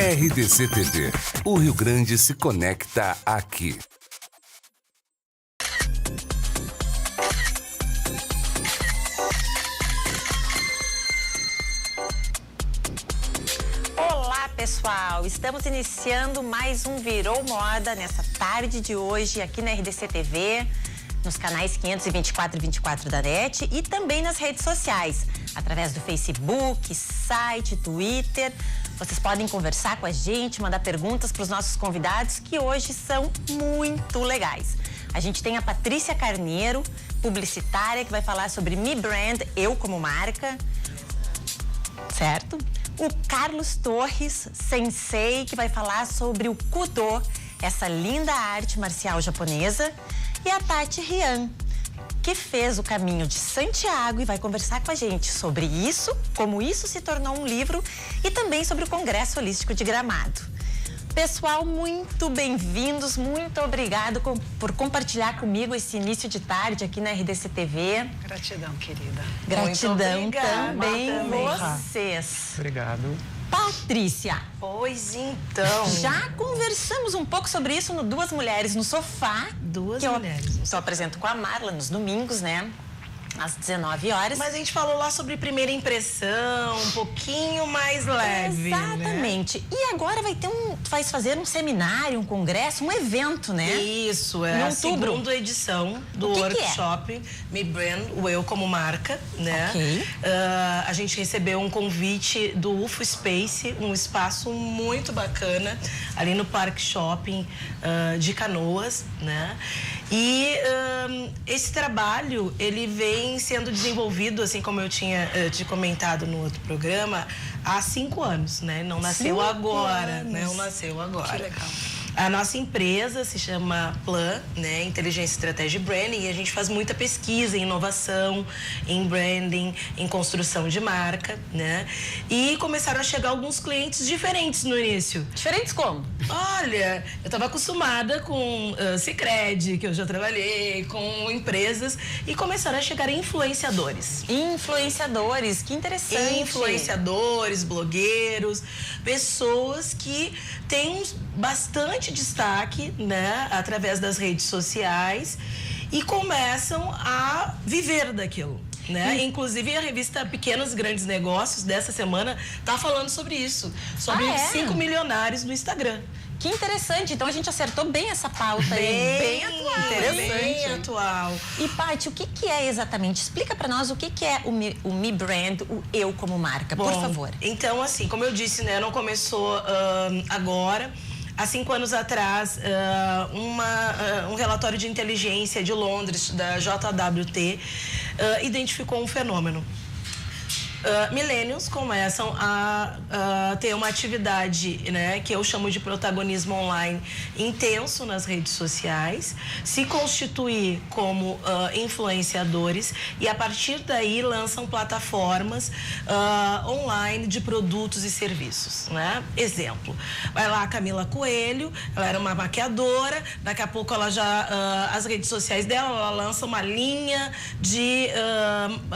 RDC TV. O Rio Grande se conecta aqui. Olá, pessoal! Estamos iniciando mais um Virou Moda nessa tarde de hoje aqui na RDC TV, nos canais 524 e 24 da NET e também nas redes sociais, através do Facebook, site, Twitter. Vocês podem conversar com a gente, mandar perguntas para os nossos convidados, que hoje são muito legais. A gente tem a Patrícia Carneiro, publicitária, que vai falar sobre Me Brand, eu como marca, certo? O Carlos Torres, sensei, que vai falar sobre o Kudo, essa linda arte marcial japonesa. E a Tati Rian, que fez o caminho de Santiago e vai conversar com a gente sobre isso, como isso se tornou um livro e também sobre o Congresso Holístico de Gramado. Pessoal, muito bem-vindos, muito obrigado por compartilhar comigo esse início de tarde aqui na RDC TV. Gratidão, querida. Gratidão também vocês. Obrigado. Patrícia. Pois então. Já conversamos um pouco sobre isso no Duas Mulheres no Sofá. Duas Mulheres. Eu apresento com a Marla nos domingos, né? Às 19 horas. Mas a gente falou lá sobre primeira impressão, um pouquinho mais leve. Exatamente. Né? E agora vai fazer um seminário, um congresso, um evento, né? Isso, é a segunda edição do workshop Me Brand, o Eu como Marca, né? Ok. A gente recebeu um convite do UFO Space, um espaço muito bacana, ali no Parque Shopping de Canoas, né? E esse trabalho, ele vem sendo desenvolvido, assim como eu tinha te comentado no outro programa, há 5 anos, né? Não nasceu agora, né? Não nasceu agora. Que legal. A nossa empresa se chama Plan, né? Inteligência, Estratégia e Branding, e a gente faz muita pesquisa em inovação, em branding, em construção de marca, né? E começaram a chegar alguns clientes diferentes no início. Diferentes como? Olha, eu estava acostumada com Sicredi, que eu já trabalhei, com empresas, e começaram a chegar influenciadores. Influenciadores, que interessante. Influenciadores, blogueiros, pessoas que têm bastante destaque, né, através das redes sociais e começam a viver daquilo, né? Inclusive a revista Pequenos e Grandes Negócios dessa semana tá falando sobre isso, sobre 5 milionários no Instagram. Que interessante, então a gente acertou bem essa pauta aí, bem atual. Interessante. Bem atual. E, Paty, o que é exatamente? Explica pra nós o que é o Me Brand, o Eu como marca, por favor. Então, assim, como eu disse, né, não começou agora. Há 5 anos atrás, um relatório de inteligência de Londres, da JWT, identificou um fenômeno. Millennials começam a ter uma atividade, né, que eu chamo de protagonismo online intenso nas redes sociais, se constituir como influenciadores e a partir daí lançam plataformas online de produtos e serviços, né? Exemplo, vai lá a Camila Coelho, ela era uma maquiadora, daqui a pouco ela já, as redes sociais dela, ela lança uma linha de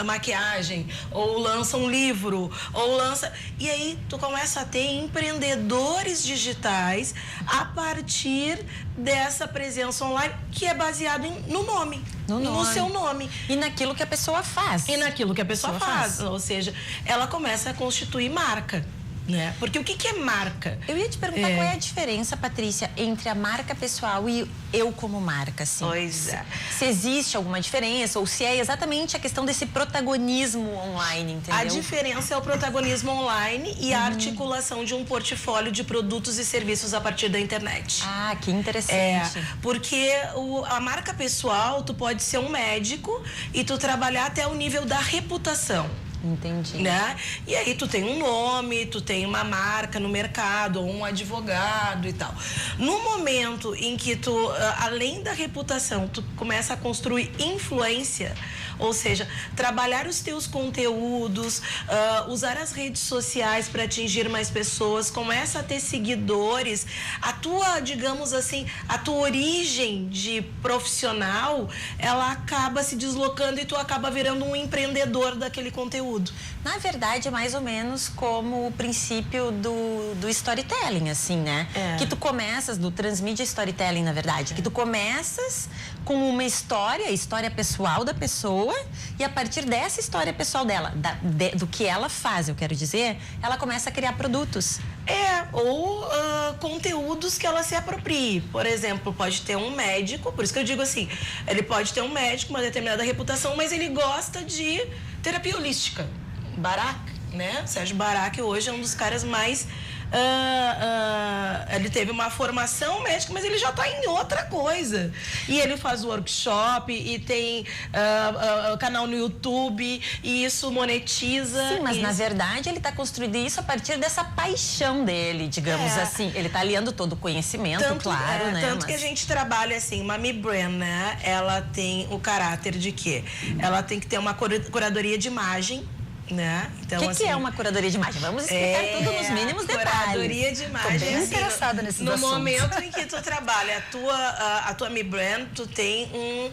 maquiagem ou lança um livro, ou lança... E aí, tu começa a ter empreendedores digitais a partir dessa presença online, que é baseado no nome. No seu nome. E naquilo que a pessoa faz. E naquilo que a pessoa faz. Ou seja, ela começa a constituir marca. Né? Porque o que é marca? Eu ia te perguntar qual é a diferença, Patrícia, entre a marca pessoal e eu como marca, assim. Pois é. Se existe alguma diferença ou se é exatamente a questão desse protagonismo online, entendeu? A diferença é o protagonismo online e a articulação de um portfólio de produtos e serviços a partir da internet. Ah, que interessante. Porque a marca pessoal, tu pode ser um médico e tu trabalhar até o nível da reputação. Entendi. Né? E aí tu tem um nome, tu tem uma marca no mercado, ou um advogado e tal. No momento em que tu, além da reputação, tu começa a construir influência, Ou seja, trabalhar os teus conteúdos, usar as redes sociais para atingir mais pessoas, começa a ter seguidores, a tua, digamos assim, a tua origem de profissional, ela acaba se deslocando e tu acaba virando um empreendedor daquele conteúdo. Na verdade, é mais ou menos como o princípio do storytelling, assim, né? Que tu começas, do transmídia storytelling, na verdade, que tu começas com uma história pessoal da pessoa, e a partir dessa história pessoal dela, do que ela faz, eu quero dizer, ela começa a criar produtos. Ou conteúdos que ela se aproprie. Por exemplo, pode ter um médico, por isso que eu digo assim, ele pode ter um médico, uma determinada reputação, mas ele gosta de terapia holística. Barak, né? Sérgio Barak hoje é um dos caras mais... ele teve uma formação médica, mas ele já está em outra coisa. E ele faz workshop e tem canal no YouTube e isso monetiza. Sim, mas isso. Na verdade ele está construindo isso a partir dessa paixão dele, digamos assim. Ele está aliando todo o conhecimento, claro, né? Tanto que a gente trabalha assim, Mami Brand, né? Ela tem o caráter de quê? Ela tem que ter uma curadoria de imagem, né? Então, que é uma curadoria de imagem? Vamos explicar tudo nos mínimos detalhes. Curadoria de imagem. Tô bem interessada nesses assuntos. No momento em que tu trabalha a tua Mi Brand, tu tem um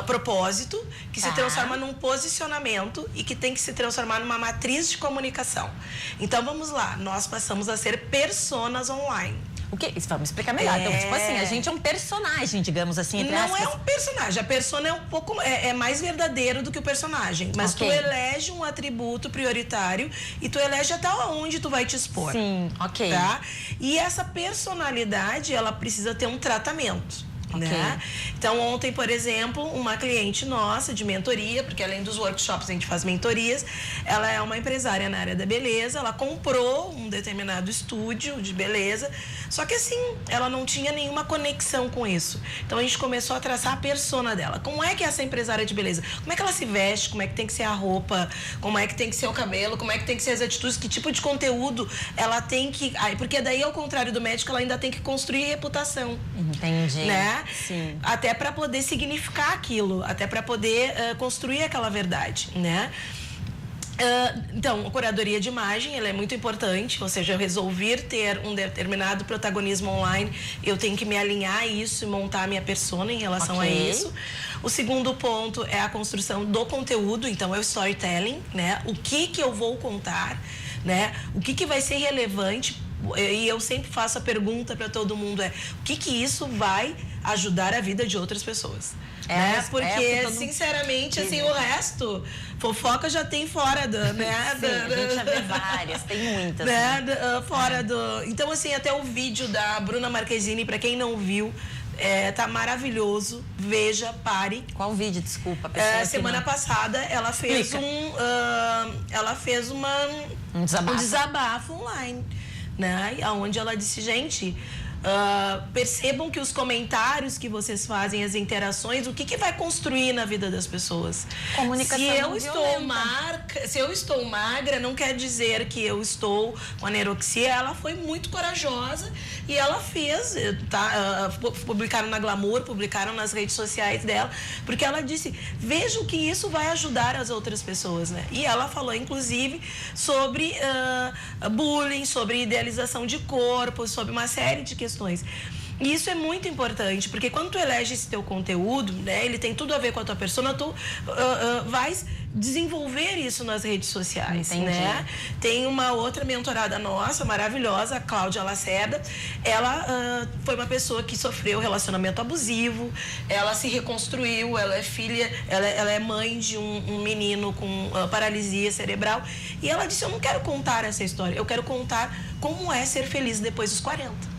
propósito que se transforma num posicionamento e que tem que se transformar numa matriz de comunicação. Então, vamos lá. Nós passamos a ser personas online. O que? Vamos explicar melhor. Então, tipo assim, a gente é um personagem, digamos assim, entre aspas. Não é um personagem. A persona é um pouco... É mais verdadeiro do que o personagem. Mas tu elege um atributo prioritário e tu elege até onde tu vai te expor. Sim, ok. Tá? E essa personalidade, ela precisa ter um tratamento. Né? Então, ontem, por exemplo, uma cliente nossa de mentoria, porque além dos workshops a gente faz mentorias, ela é uma empresária na área da beleza, ela comprou um determinado estúdio de beleza, só que assim, ela não tinha nenhuma conexão com isso. Então, a gente começou a traçar a persona dela. Como é que é essa empresária de beleza? Como é que ela se veste? Como é que tem que ser a roupa? Como é que tem que ser o cabelo? Como é que tem que ser as atitudes? Que tipo de conteúdo ela tem que... Porque daí, ao contrário do médico, ela ainda tem que construir reputação. Entendi. Né? Sim. Até para poder significar aquilo, até para poder construir aquela verdade, né? Então, a curadoria de imagem, ela é muito importante, ou seja, eu resolvi ter um determinado protagonismo online, eu tenho que me alinhar a isso e montar a minha persona em relação a isso. O segundo ponto é a construção do conteúdo, então é o storytelling, né? O que eu vou contar, né? O que vai ser relevante. E eu sempre faço a pergunta para todo mundo, o que isso vai ajudar a vida de outras pessoas? Né? Porque, sinceramente, assim, o resto, fofoca já tem fora do... Né? Sim, a gente já vê várias, tem muitas. Né? Fora do... Então, assim, até o vídeo da Bruna Marquezine, para quem não viu, tá maravilhoso. Veja, pare. Qual vídeo, desculpa? Semana passada, ela fez um desabafo online. Né? Onde ela disse, gente, percebam que os comentários que vocês fazem, as interações, o que vai construir na vida das pessoas. Comunicação se eu estou magra, não quer dizer que eu estou com anorexia. Ela foi muito corajosa e ela fez, publicaram na Glamour, publicaram nas redes sociais dela, porque ela disse, vejam que isso vai ajudar as outras pessoas, né? E ela falou, inclusive, sobre bullying, sobre idealização de corpo, sobre uma série de questões. E isso é muito importante, porque quando tu elege esse teu conteúdo, né, ele tem tudo a ver com a tua persona, tu vais desenvolver isso nas redes sociais, né? Tem uma outra mentorada nossa, maravilhosa, a Cláudia Lacerda. Ela foi uma pessoa que sofreu relacionamento abusivo, ela se reconstruiu, ela é filha, ela é mãe de um menino com paralisia cerebral, e ela disse, eu não quero contar essa história, eu quero contar como é ser feliz depois dos 40.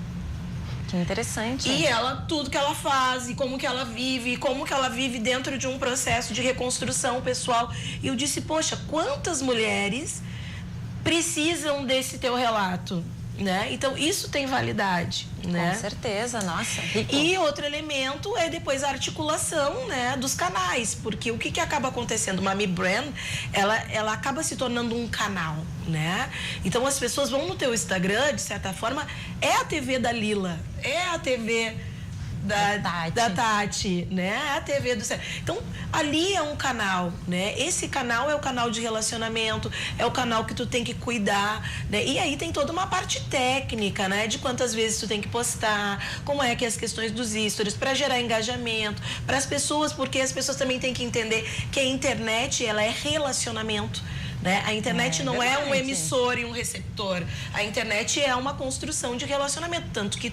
Que interessante. E tudo que ela faz, e como que ela vive dentro de um processo de reconstrução pessoal. E eu disse, poxa, quantas mulheres precisam desse teu relato, né? Então, isso tem validade, né? Com certeza, nossa. Rico. E outro elemento é depois a articulação, né, dos canais, porque o que acaba acontecendo? Uma Mi Brand, ela acaba se tornando um canal, né? Então, as pessoas vão no teu Instagram, de certa forma, é a TV da Lila, é a TV da Tati, né? A TV do céu. Então, ali é um canal, né? Esse canal é o canal de relacionamento, é o canal que tu tem que cuidar, né? E aí tem toda uma parte técnica, né? De quantas vezes tu tem que postar, como é que é as questões dos stories, para gerar engajamento, para as pessoas, porque as pessoas também têm que entender que a internet, ela é relacionamento. Né? A internet não é um emissor e um receptor. A internet é uma construção de relacionamento. Tanto que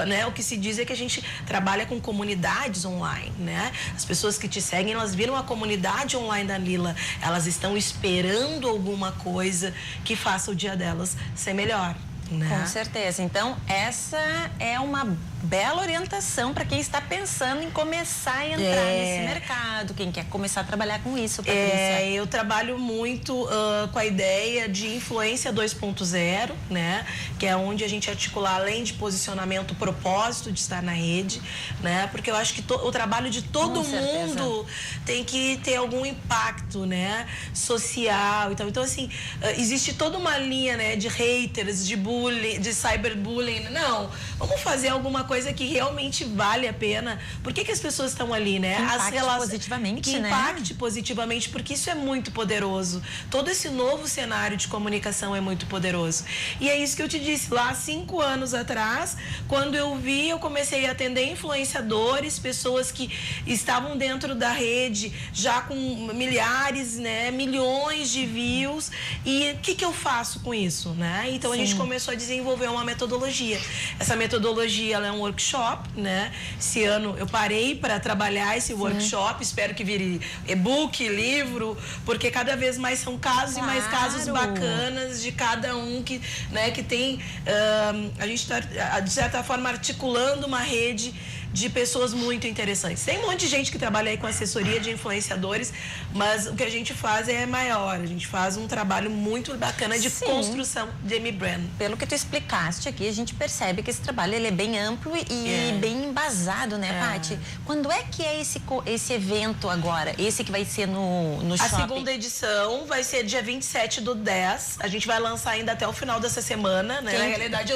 né, o que se diz é que a gente trabalha com comunidades online. Né? As pessoas que te seguem, elas viram a comunidade online da Lila. Elas estão esperando alguma coisa que faça o dia delas ser melhor. Né? Com certeza. Então, essa é uma bela orientação para quem está pensando em começar a entrar nesse mercado, quem quer começar a trabalhar com isso, Patrícia. Eu trabalho muito com a ideia de influência 2.0, né? Que é onde a gente articula, além de posicionamento, o propósito de estar na rede, né? Porque eu acho que o trabalho de todo mundo tem que ter algum impacto, né? Social. Então assim, existe toda uma linha, né? De haters, de bullying, de cyberbullying. Não, vamos fazer alguma coisa que realmente vale a pena. Por que as pessoas estão ali, né? Que impacte positivamente, que impacte positivamente, porque isso é muito poderoso. Todo esse novo cenário de comunicação é muito poderoso. E é isso que eu te disse, lá 5 anos atrás, quando eu vi, eu comecei a atender influenciadores, pessoas que estavam dentro da rede, já com milhares, né? Milhões de views. E o que eu faço com isso, né? Então a gente começou a desenvolver uma metodologia. Essa metodologia, ela é um workshop, né? Esse ano eu parei para trabalhar esse workshop, espero que vire e-book, livro, porque cada vez mais são casos e mais casos bacanas de cada um que, né, que tem... a gente está, de certa forma, articulando uma rede de pessoas muito interessantes. Tem um monte de gente que trabalha aí com assessoria de influenciadores, mas o que a gente faz é maior. A gente faz um trabalho muito bacana de construção de M-Brand. Pelo que tu explicaste aqui, a gente percebe que esse trabalho ele é bem amplo e bem embasado, né, Paty? Quando é que é esse evento agora? Esse que vai ser no shopping? A segunda edição vai ser dia 27/10. A gente vai lançar ainda até o final dessa semana, né? Na realidade,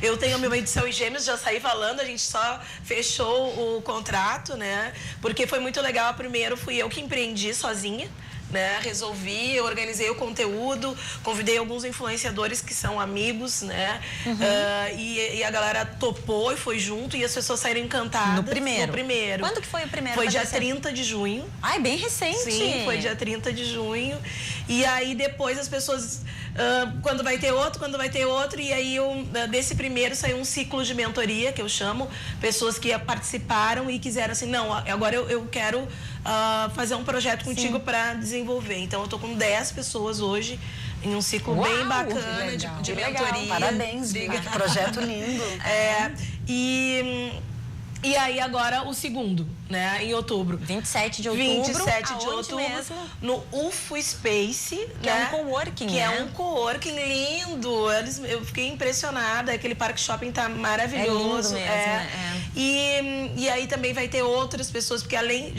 eu tenho a minha edição em Gêmeos, já saí falando, a gente só fechou o contrato, né? Porque foi muito legal. Primeiro fui eu que empreendi sozinha, né? Resolvi, eu organizei o conteúdo, convidei alguns influenciadores que são amigos, né? E a galera topou e foi junto e as pessoas saíram encantadas. No primeiro? No primeiro. Quando que foi o primeiro? Foi dia 30 de junho. Ai, bem recente. Sim, foi dia 30 de junho. E aí depois as pessoas... quando vai ter outro, e aí desse primeiro saiu um ciclo de mentoria, que eu chamo, pessoas que participaram e quiseram assim, não, agora eu quero fazer um projeto contigo para desenvolver. Então eu tô com 10 pessoas hoje em um ciclo bem bacana de mentoria. Parabéns, que projeto lindo. E aí agora o segundo, né, em outubro. 27 de outubro. 27 de outubro, mesmo? no UFO Space, que né? É um coworking, que é um coworking lindo. Eu fiquei impressionada, aquele parque shopping tá maravilhoso. É lindo mesmo, E aí também vai ter outras pessoas, porque além...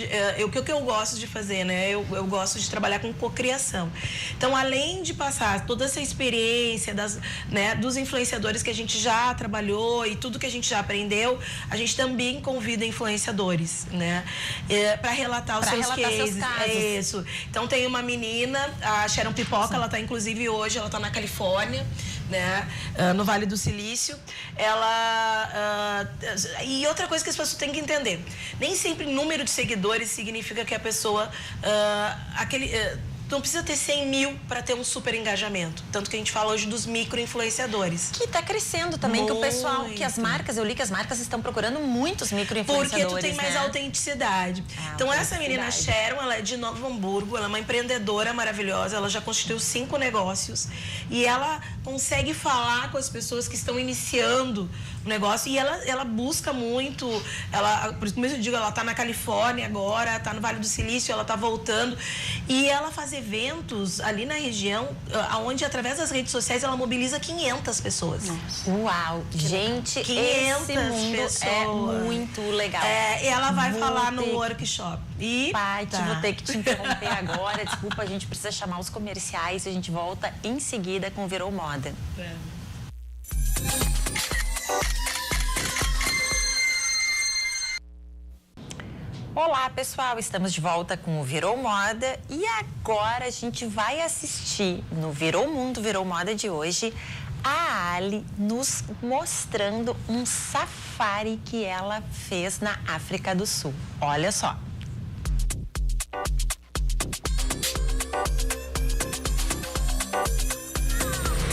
o que eu gosto de fazer, né? Eu gosto de trabalhar com cocriação. Então, além de passar toda essa experiência dos influenciadores que a gente já trabalhou e tudo que a gente já aprendeu, a gente também convida influenciadores, né? Para relatar os seus cases. É isso. Então, tem uma menina, a Sharon Pipoca, ela tá inclusive hoje, ela tá na Califórnia, né? No Vale do Silício. E outra coisa que as pessoas têm que entender, nem sempre número de seguidores significa que a pessoa não precisa ter 100 mil para ter um super engajamento. Tanto que a gente fala hoje dos micro-influenciadores. Que está crescendo também, que o pessoal, que as marcas, eu li que as marcas estão procurando muitos micro-influenciadores. Porque tu tem mais autenticidade. Então, essa menina Sharon, ela é de Novo Hamburgo, ela é uma empreendedora maravilhosa, ela já constituiu 5 negócios. E ela consegue falar com as pessoas que estão iniciando o negócio. E ela busca muito, por isso mesmo eu digo, ela está na Califórnia agora, está no Vale do Silício, ela está voltando. E ela faz eventos ali na região, onde através das redes sociais ela mobiliza 500 pessoas. Nossa. Uau! Gente, 500 esse mundo pessoas. É muito legal. E ela vai falar no workshop. Paty, vou ter que te interromper agora. Desculpa, a gente precisa chamar os comerciais e a gente volta em seguida com Virou Moda. Olá, pessoal, estamos de volta com o Virou Moda e agora a gente vai assistir no Virou Mundo, Virou Moda de hoje a Ali nos mostrando um safari que ela fez na África do Sul. Olha só.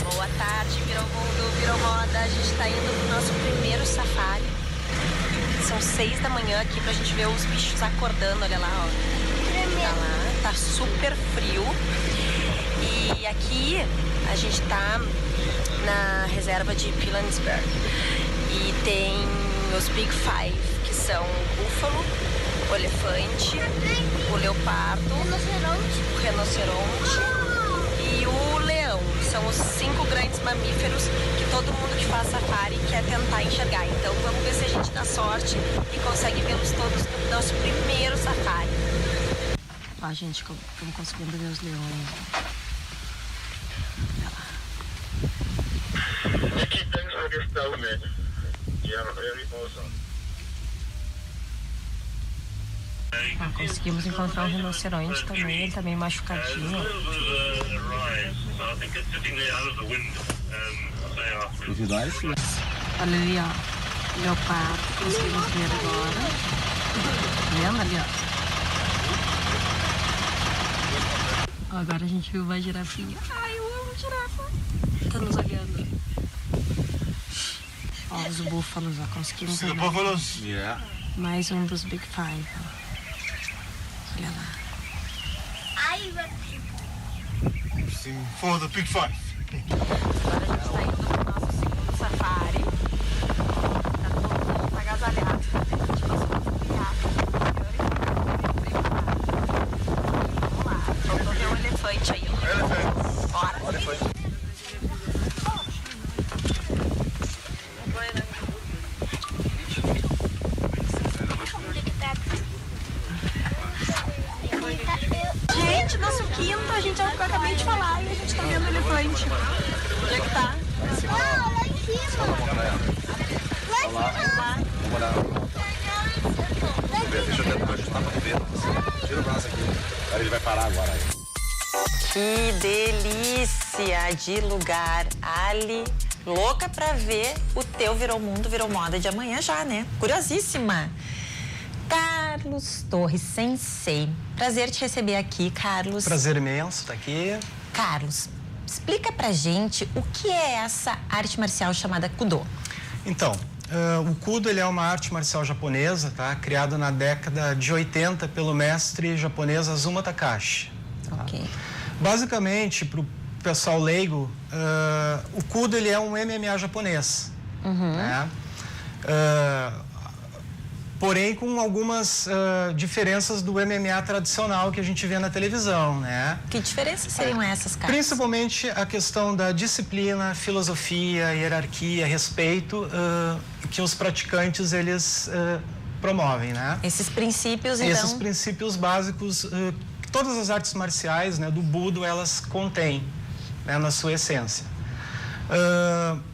Boa tarde, Virou Mundo, Virou Moda. A gente está indo pro nosso primeiro safari. São 6 da manhã aqui pra gente ver os bichos acordando, olha lá, ó. Tá lá, tá super frio. E aqui a gente tá na reserva de Pilanesberg. E tem os Big Five, que são o búfalo, o elefante, o leopardo, o rinoceronte e o leão. São os 5 grandes mamíferos que todo mundo que faz safari quer tentar enxergar. Então vamos ver se a gente dá sorte e consegue vê-los todos no nosso primeiro safari. Ó, gente, estamos conseguindo ver os leões. Olha lá. Conseguimos encontrar um rinoceronte também, ele tá meio machucadinho. Olha ali, ó, leopardo, conseguimos ver agora. Tá vendo ali, ó? Agora a gente viu uma girafinha. Ai, eu amo girafa. Tá nos olhando. Ó, os búfalos, ó, conseguimos ver. Mais um dos Big Five. Olha lá. For the Big Five. Agora a gente tá indo pro nosso segundo safari. Tá todo mundo agasalhado. A gente passou por um riacho. Vamos lá. Faltou ver um elefante aí. Bora. Gente, nosso quinto, a gente acabei de falar e a gente tá vendo o elefante. Onde é que tá? Lá em cima. Lá. Deixa eu tentar ajustar pra ver. Tira o braço aqui. Aí ele vai parar agora. Que delícia de lugar, Ali. Louca pra ver o teu Virou Mundo, Virou Moda de amanhã já, né? Curiosíssima. Carlos Torres, sensei. Prazer te receber aqui, Carlos. Prazer imenso estar aqui. Carlos, explica pra gente o que é essa arte marcial chamada Kudo. Então, o Kudo ele é uma arte marcial japonesa, tá? Criada na década de 80 pelo mestre japonês Azuma Takashi. Tá? Ok. Basicamente, para o pessoal leigo, o Kudo ele é um MMA japonês. Né? Porém, com algumas diferenças do MMA tradicional que a gente vê na televisão, né? Que diferenças seriam essas, Carlos? Principalmente a questão da disciplina, filosofia, hierarquia, respeito que os praticantes, eles promovem, né? Esses princípios, então... Esses princípios básicos, todas as artes marciais, né, do Budo, elas contêm, né, na sua essência.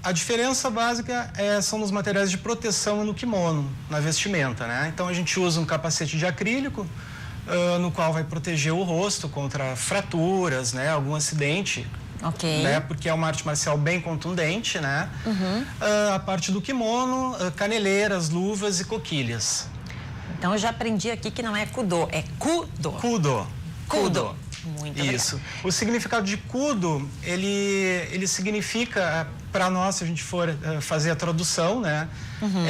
A diferença básica são nos materiais de proteção e no kimono, na vestimenta, né? Então a gente usa um capacete de acrílico, no qual vai proteger o rosto contra fraturas, né? Algum acidente, né? Porque é uma arte marcial bem contundente, né? A parte do kimono, caneleiras, luvas e coquilhas. Então eu já aprendi aqui que não é Kudo, é Kudo. Kudo. Kudo. Muito Isso. obrigada. O significado de Kudo, ele significa, para nós, se a gente for fazer a tradução, né?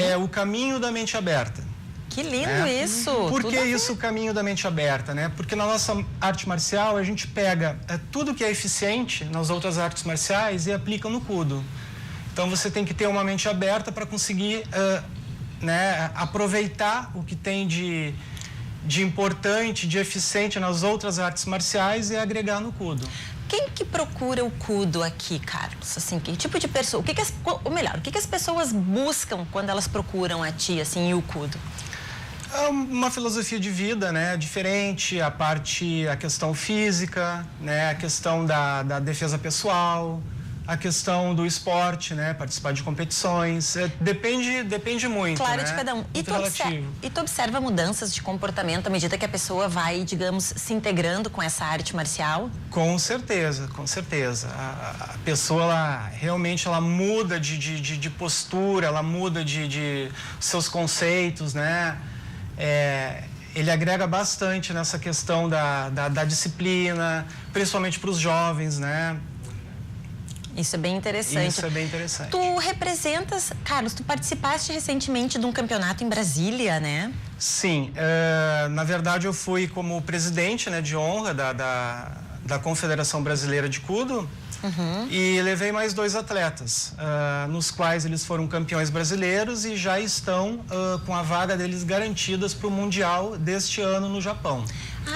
É o caminho da mente aberta. Que lindo isso! Por Tudo que a ver. isso, o caminho da mente aberta, né? Porque na nossa arte marcial, a gente pega tudo que é eficiente nas outras artes marciais e aplica no Kudo. Então, você tem que ter uma mente aberta para conseguir né, aproveitar o que tem de importante, de eficiente nas outras artes marciais e agregar no Kudo. Quem que procura o Kudo aqui, Carlos? Assim, que tipo de pessoa? Ou melhor, o que as pessoas buscam quando elas procuram a ti, assim, e o Kudo? É uma filosofia de vida, né, diferente, a questão física, né, a questão da defesa pessoal, a questão do esporte, né? Participar de competições. Depende muito, claro, né? de cada um. E tu observa mudanças de comportamento à medida que a pessoa vai, digamos, se integrando com essa arte marcial? Com certeza, com certeza. A pessoa, realmente, ela muda de postura, ela muda de seus conceitos, né? Ele agrega bastante nessa questão da disciplina, principalmente para os jovens, né? Isso é bem interessante. Isso é bem interessante. Tu representas, Carlos, tu participaste recentemente de um campeonato em Brasília, né? Sim, na verdade eu fui como presidente, né, de honra da Confederação Brasileira de Kudo. E levei mais 2 atletas, nos quais eles foram campeões brasileiros e já estão com a vaga deles garantidas para o Mundial deste ano no Japão.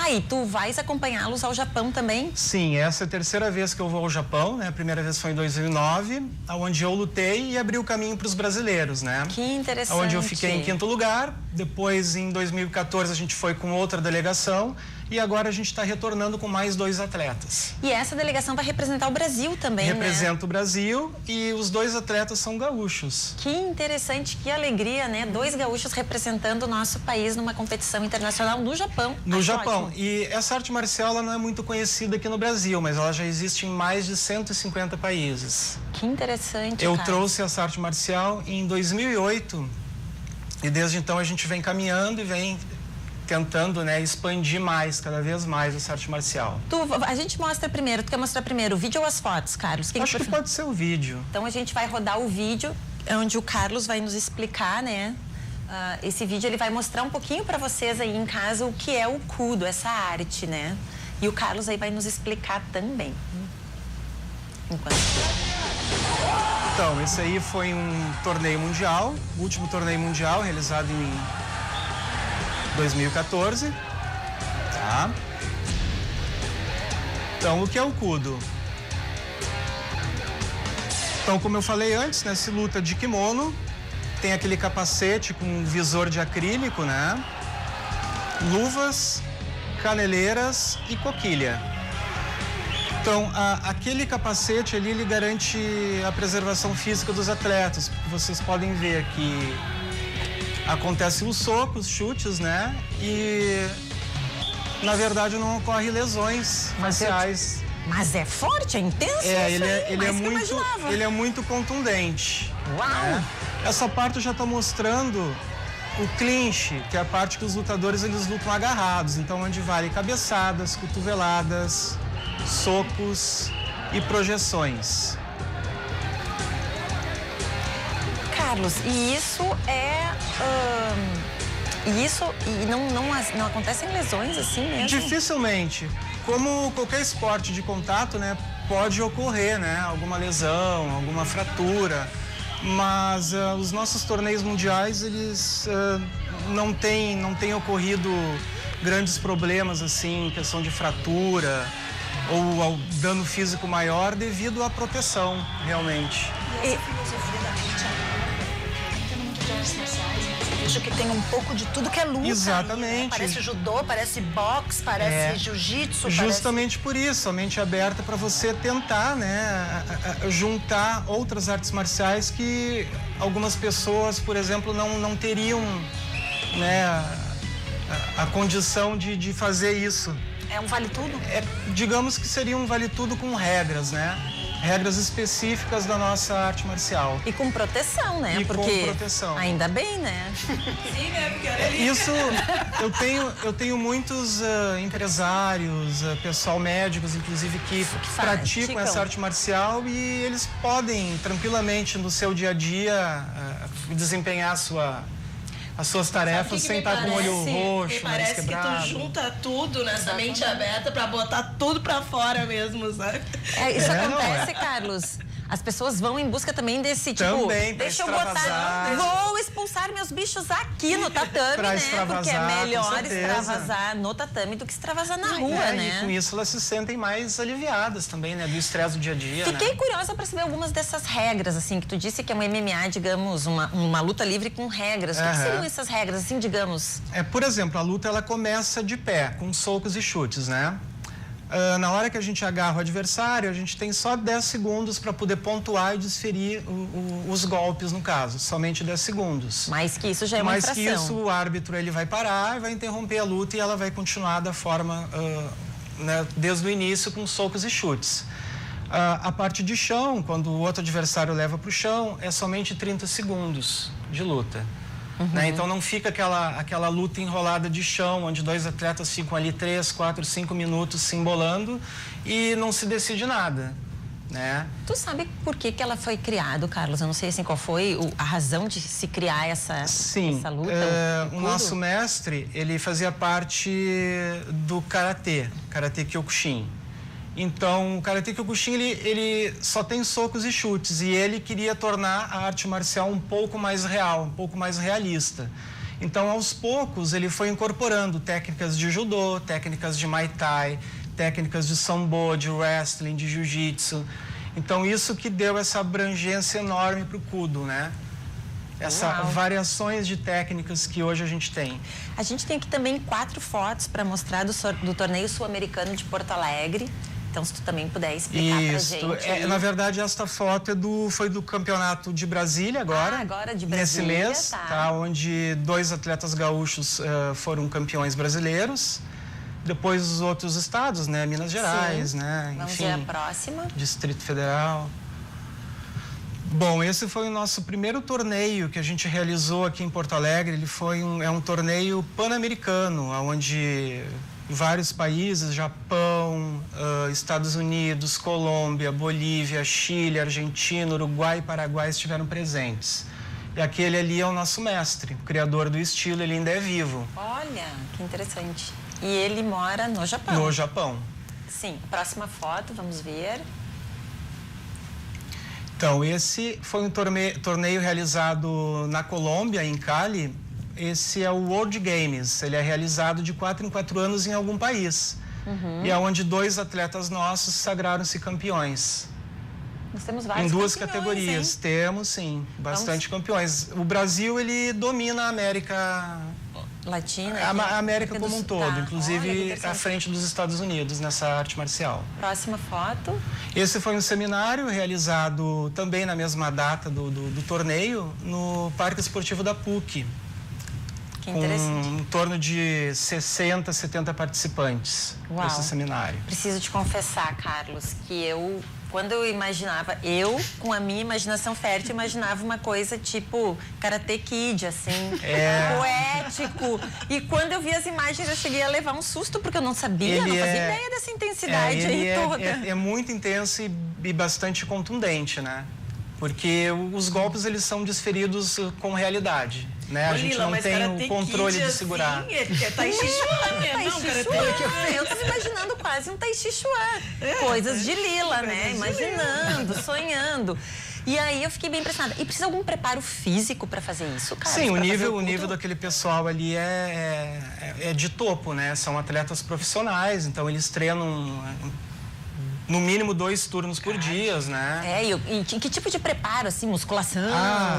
Ah, e tu vais acompanhá-los ao Japão também? Sim, essa é a terceira vez que eu vou ao Japão, né? A primeira vez foi em 2009, onde eu lutei e abri o caminho para os brasileiros, né? Que interessante. Onde eu fiquei em 5º lugar, depois em 2014 a gente foi com outra delegação e agora a gente está retornando com mais 2 atletas. E essa delegação vai representar o Brasil também, Representa o Brasil e os 2 atletas são gaúchos. Que interessante, que alegria, né? 2 gaúchos representando o nosso país numa competição internacional no Japão. No Japão. Ótimo. E essa arte marcial ela não é muito conhecida aqui no Brasil, mas ela já existe em mais de 150 países. Que interessante, Eu Carlos. trouxe essa arte marcial em 2008 e desde então a gente vem caminhando e vem tentando, né, expandir cada vez mais essa arte marcial. A gente mostra primeiro, tu quer mostrar primeiro o vídeo ou as fotos, Carlos? Acho que pode ser o vídeo. Então a gente vai rodar o vídeo, onde o Carlos vai nos explicar, né? Esse vídeo ele vai mostrar um pouquinho para vocês aí em casa o que é o Kudo, essa arte, né? E o Carlos aí vai nos explicar também. Então, esse aí foi um torneio mundial, o último torneio mundial realizado em 2014. Tá? Então, o que é o Kudo? Então, como eu falei antes, né, se luta de kimono, tem aquele capacete com visor de acrílico, né? Luvas, caneleiras e coquilha. Então, aquele capacete ali, ele garante a preservação física dos atletas. Vocês podem ver que acontecem os socos, chutes, né? E, na verdade, não ocorrem lesões faciais. Mas é forte, é intenso ele é muito contundente. Uau! Né? Essa parte já está mostrando o clinch, que é a parte que os lutadores eles lutam agarrados. Então, onde vale cabeçadas, cotoveladas, socos e projeções. Carlos, e isso não acontecem lesões assim mesmo? Dificilmente. Como qualquer esporte de contato, né, pode ocorrer, né, alguma lesão, alguma fratura, mas os nossos torneios mundiais, eles não têm ocorrido grandes problemas, assim, em questão de fratura ou ao dano físico maior devido à proteção, realmente. E essa filosofia da arte, entendo muito de artes marciais, vejo que tem um pouco de tudo que é luta. Exatamente. Ali, né? Parece judô, parece boxe, parece jiu-jitsu. Justamente por isso, a mente aberta para você tentar, né, juntar outras artes marciais que algumas pessoas, por exemplo, não teriam, né, a condição de fazer isso. É um vale tudo? Digamos que seria um vale tudo com regras, né? Regras específicas da nossa arte marcial. E com proteção, né? E porque com proteção. Ainda bem, né? Sim, né? Porque Isso, eu tenho muitos empresários, pessoal médicos, inclusive, que praticam essa arte marcial e eles podem tranquilamente no seu dia a dia desempenhar as suas tarefas sem estar com o olho roxo, nariz parece que tu junta tudo nessa mente aberta pra botar tudo pra fora mesmo, sabe? Isso acontece, Carlos. As pessoas vão em busca também desse, tipo, também, deixa eu botar, vou expulsar meus bichos aqui no tatame, pra né? extravasar, porque é melhor com certeza. extravasar no tatame do que extravasar na rua, né? E com isso elas se sentem mais aliviadas também, né? Do estresse do dia a dia, Fiquei curiosa para saber algumas dessas regras, assim, que tu disse que é um MMA, digamos, uma luta livre com regras. O que seriam essas regras, assim, digamos? Por exemplo, a luta ela começa de pé, com socos e chutes, né? Na hora que a gente agarra o adversário, a gente tem só 10 segundos para poder pontuar e desferir os golpes, no caso. Somente 10 segundos. Mais que isso já é uma infração. Mais que isso, o árbitro ele vai parar, vai interromper a luta e ela vai continuar da forma, né, desde o início, com socos e chutes. A parte de chão, quando o outro adversário leva para o chão, é somente 30 segundos de luta. Né? Então não fica aquela luta enrolada de chão, onde dois atletas ficam ali 3, 4, 5 minutos se embolando e não se decide nada. Né? Tu sabe por que ela foi criada, Carlos? Eu não sei assim, qual foi a razão de se criar essa luta? O nosso mestre, ele fazia parte do Karatê Kyokushin. Então, o Karate Kyokushin, ele só tem socos e chutes, e ele queria tornar a arte marcial um pouco mais real, um pouco mais realista. Então, aos poucos, ele foi incorporando técnicas de judô, técnicas de Muay Thai, técnicas de sambo, de wrestling, de jiu-jitsu. Então, isso que deu essa abrangência enorme para o Kudo, né? Essas variações de técnicas que hoje a gente tem. A gente tem aqui também 4 fotos para mostrar do torneio sul-americano de Porto Alegre. Então, se tu também puder explicar pra gente. Na verdade, esta foto foi do campeonato de Brasília agora. Agora de Brasília, nesse mês, tá, onde 2 atletas gaúchos foram campeões brasileiros. Depois os outros estados, né? Minas Gerais, né? Vamos Enfim, ver a próxima. Distrito Federal. Bom, esse foi o nosso primeiro torneio que a gente realizou aqui em Porto Alegre. Ele foi um torneio pan-americano, onde vários países, Japão, Estados Unidos, Colômbia, Bolívia, Chile, Argentina, Uruguai e Paraguai estiveram presentes. E aquele ali é o nosso mestre, o criador do estilo, ele ainda é vivo. Olha, que interessante. E ele mora no Japão. No Japão. Sim, próxima foto, vamos ver. Então, esse foi um torneio realizado na Colômbia, em Cali. Esse é o World Games, ele é realizado de 4 em 4 anos em algum país. E é onde 2 atletas nossos sagraram-se campeões. Nós temos vários em 2 campeões, categorias, hein? Temos sim, bastante campeões. O Brasil, ele domina a América Latina, a América como um todo, inclusive Olha, à frente dos Estados Unidos nessa arte marcial. Próxima foto. Esse foi um seminário realizado também na mesma data do torneio, no Parque Esportivo da PUC. Que interessante. Com em torno de 60, 70 participantes desse seminário. Preciso te confessar, Carlos, que quando eu imaginava, com a minha imaginação fértil, imaginava uma coisa tipo Karate Kid, assim, poético. E quando eu vi as imagens, eu cheguei a levar um susto, porque eu não sabia, não fazia ideia dessa intensidade aí toda. É muito intenso e bastante contundente, né? Porque os golpes, eles são desferidos com realidade, né? A gente não tem o controle de segurar. Assim, é Tai Chi Chuan, né? Tai Chi Chuan. Eu estava imaginando quase um Tai Chi Chuan. Coisas de lila, né? Imaginando, sonhando. E aí eu fiquei bem impressionada. E precisa algum preparo físico para fazer isso, cara? Sim, o nível daquele pessoal ali é de topo, né? São atletas profissionais, então eles treinam no mínimo 2 turnos por dia, né? E que tipo de preparo, assim, musculação?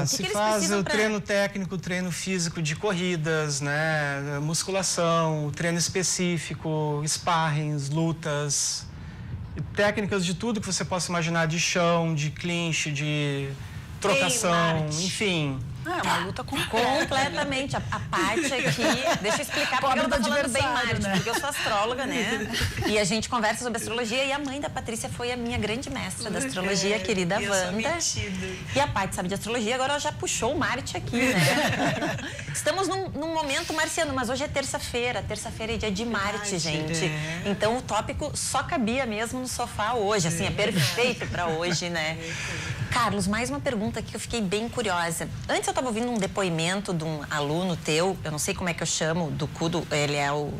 Se faz o treino técnico, treino físico de corridas, né? Musculação, treino específico, sparrings, lutas, técnicas de tudo que você possa imaginar, de chão, de clinch, de trocação, enfim. É uma luta completamente. A Paty aqui, deixa eu explicar porque ela tá falando bem Marte, né? Porque eu sou astróloga, né? E a gente conversa sobre astrologia e a mãe da Patrícia foi a minha grande mestra da astrologia, a querida Wanda. E a Paty sabe de astrologia, agora ela já puxou o Marte aqui, né? Estamos num momento marciano, mas hoje é terça-feira. Terça-feira é dia de Marte, gente. Então o tópico só cabia mesmo no sofá hoje, assim, é perfeito pra hoje, né? Carlos, mais uma pergunta aqui que eu fiquei bem curiosa. Antes eu estava ouvindo um depoimento de um aluno teu, eu não sei como é que eu chamo, do Kudo, ele é um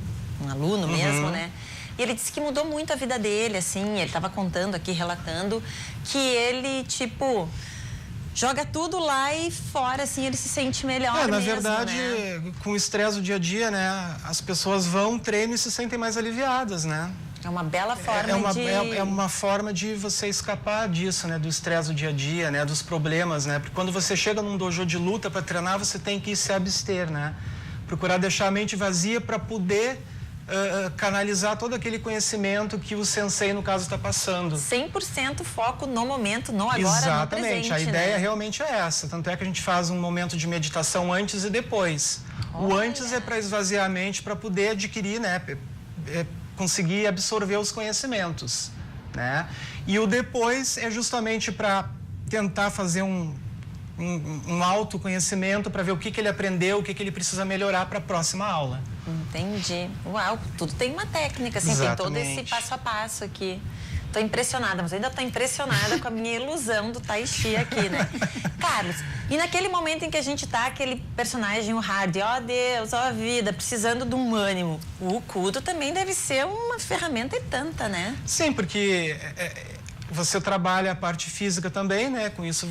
aluno mesmo, né? E ele disse que mudou muito a vida dele, assim, ele estava contando aqui, relatando, que ele, tipo, joga tudo lá e fora, assim, ele se sente melhor na mesmo, verdade, né? Com o estresse do dia a dia, né? As pessoas vão, treinam e se sentem mais aliviadas, né? É uma bela forma é uma forma de você escapar disso, né? Do estresse do dia a dia, né? Dos problemas, né? Porque quando você chega num dojo de luta para treinar, você tem que se abster, né? Procurar deixar a mente vazia para poder canalizar todo aquele conhecimento que o sensei, no caso, está passando. 100% foco no momento, no agora, Exatamente, no presente, a ideia né? realmente é essa. Tanto é que a gente faz um momento de meditação antes e depois. O antes é para esvaziar a mente, para poder adquirir, né? Conseguir absorver os conhecimentos, né? E o depois é justamente para tentar fazer um autoconhecimento, para ver o que ele aprendeu, o que ele precisa melhorar para a próxima aula. Entendi. Uau, tudo tem uma técnica, assim, tem todo esse passo a passo aqui. Tô impressionada, mas ainda tô impressionada com a minha ilusão do Tai Chi aqui, né? Carlos, e naquele momento em que a gente tá, aquele personagem, o Hard, ó Deus, ó vida, precisando de um ânimo, o Kudo também deve ser uma ferramenta e tanta, né? Sim, porque você trabalha a parte física também, né? Com isso,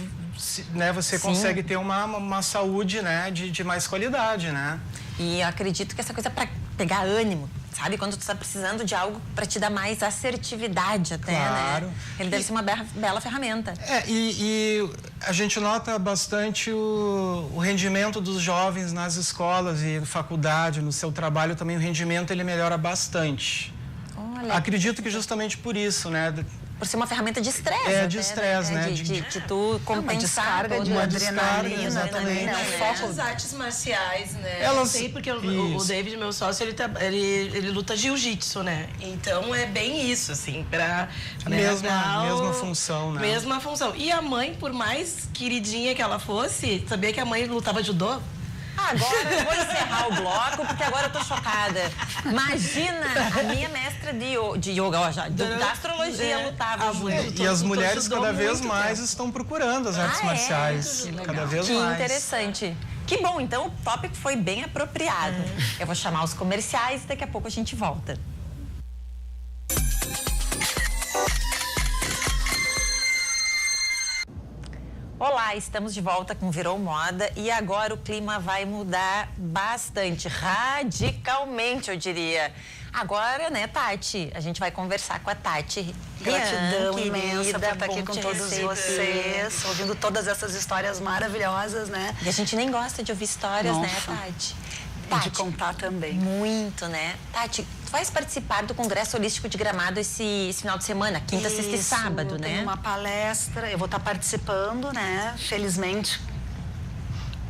né, você consegue ter uma saúde, né, de mais qualidade, né? E eu acredito que essa coisa para pegar ânimo, sabe? Quando tu está precisando de algo para te dar mais assertividade até, né? Ele deve ser uma bela ferramenta. E a gente nota bastante o rendimento dos jovens nas escolas e na faculdade, no seu trabalho também, o rendimento ele melhora bastante. Olha, acredito que justamente por isso, né? Por ser uma ferramenta de estresse. De estresse, né? De tu compensar uma descarga de adrenalina, exatamente. Né? O foco das artes marciais, né? Elas... Eu sei porque o David, meu sócio, ele luta jiu-jitsu, né? Então é bem isso, assim, pra... Mesma função, né? Mesma função. E a mãe, por mais queridinha que ela fosse, sabia que a mãe lutava judô? Agora eu vou encerrar o bloco, porque agora eu tô chocada. Imagina, a minha mestra de yoga, ó, da astrologia lutava junto. E as mulheres cada vez mais estão procurando as artes marciais. Cada vez mais. Que interessante. Que bom, então o tópico foi bem apropriado. Eu vou chamar os comerciais e daqui a pouco a gente volta. Olá, estamos de volta com Virou Moda e agora o clima vai mudar bastante, radicalmente, eu diria. Agora, né, Tati? A gente vai conversar com a Tati. Gratidão imensa por estar aqui com todos vocês, ouvindo todas essas histórias maravilhosas, né? E a gente nem gosta de ouvir histórias, né, Tati? E de contar também. Muito, né? Tati, tu vais participar do Congresso Holístico de Gramado esse final de semana, quinta, sexta e sábado, né? Tem uma palestra, eu vou estar participando, né? Felizmente,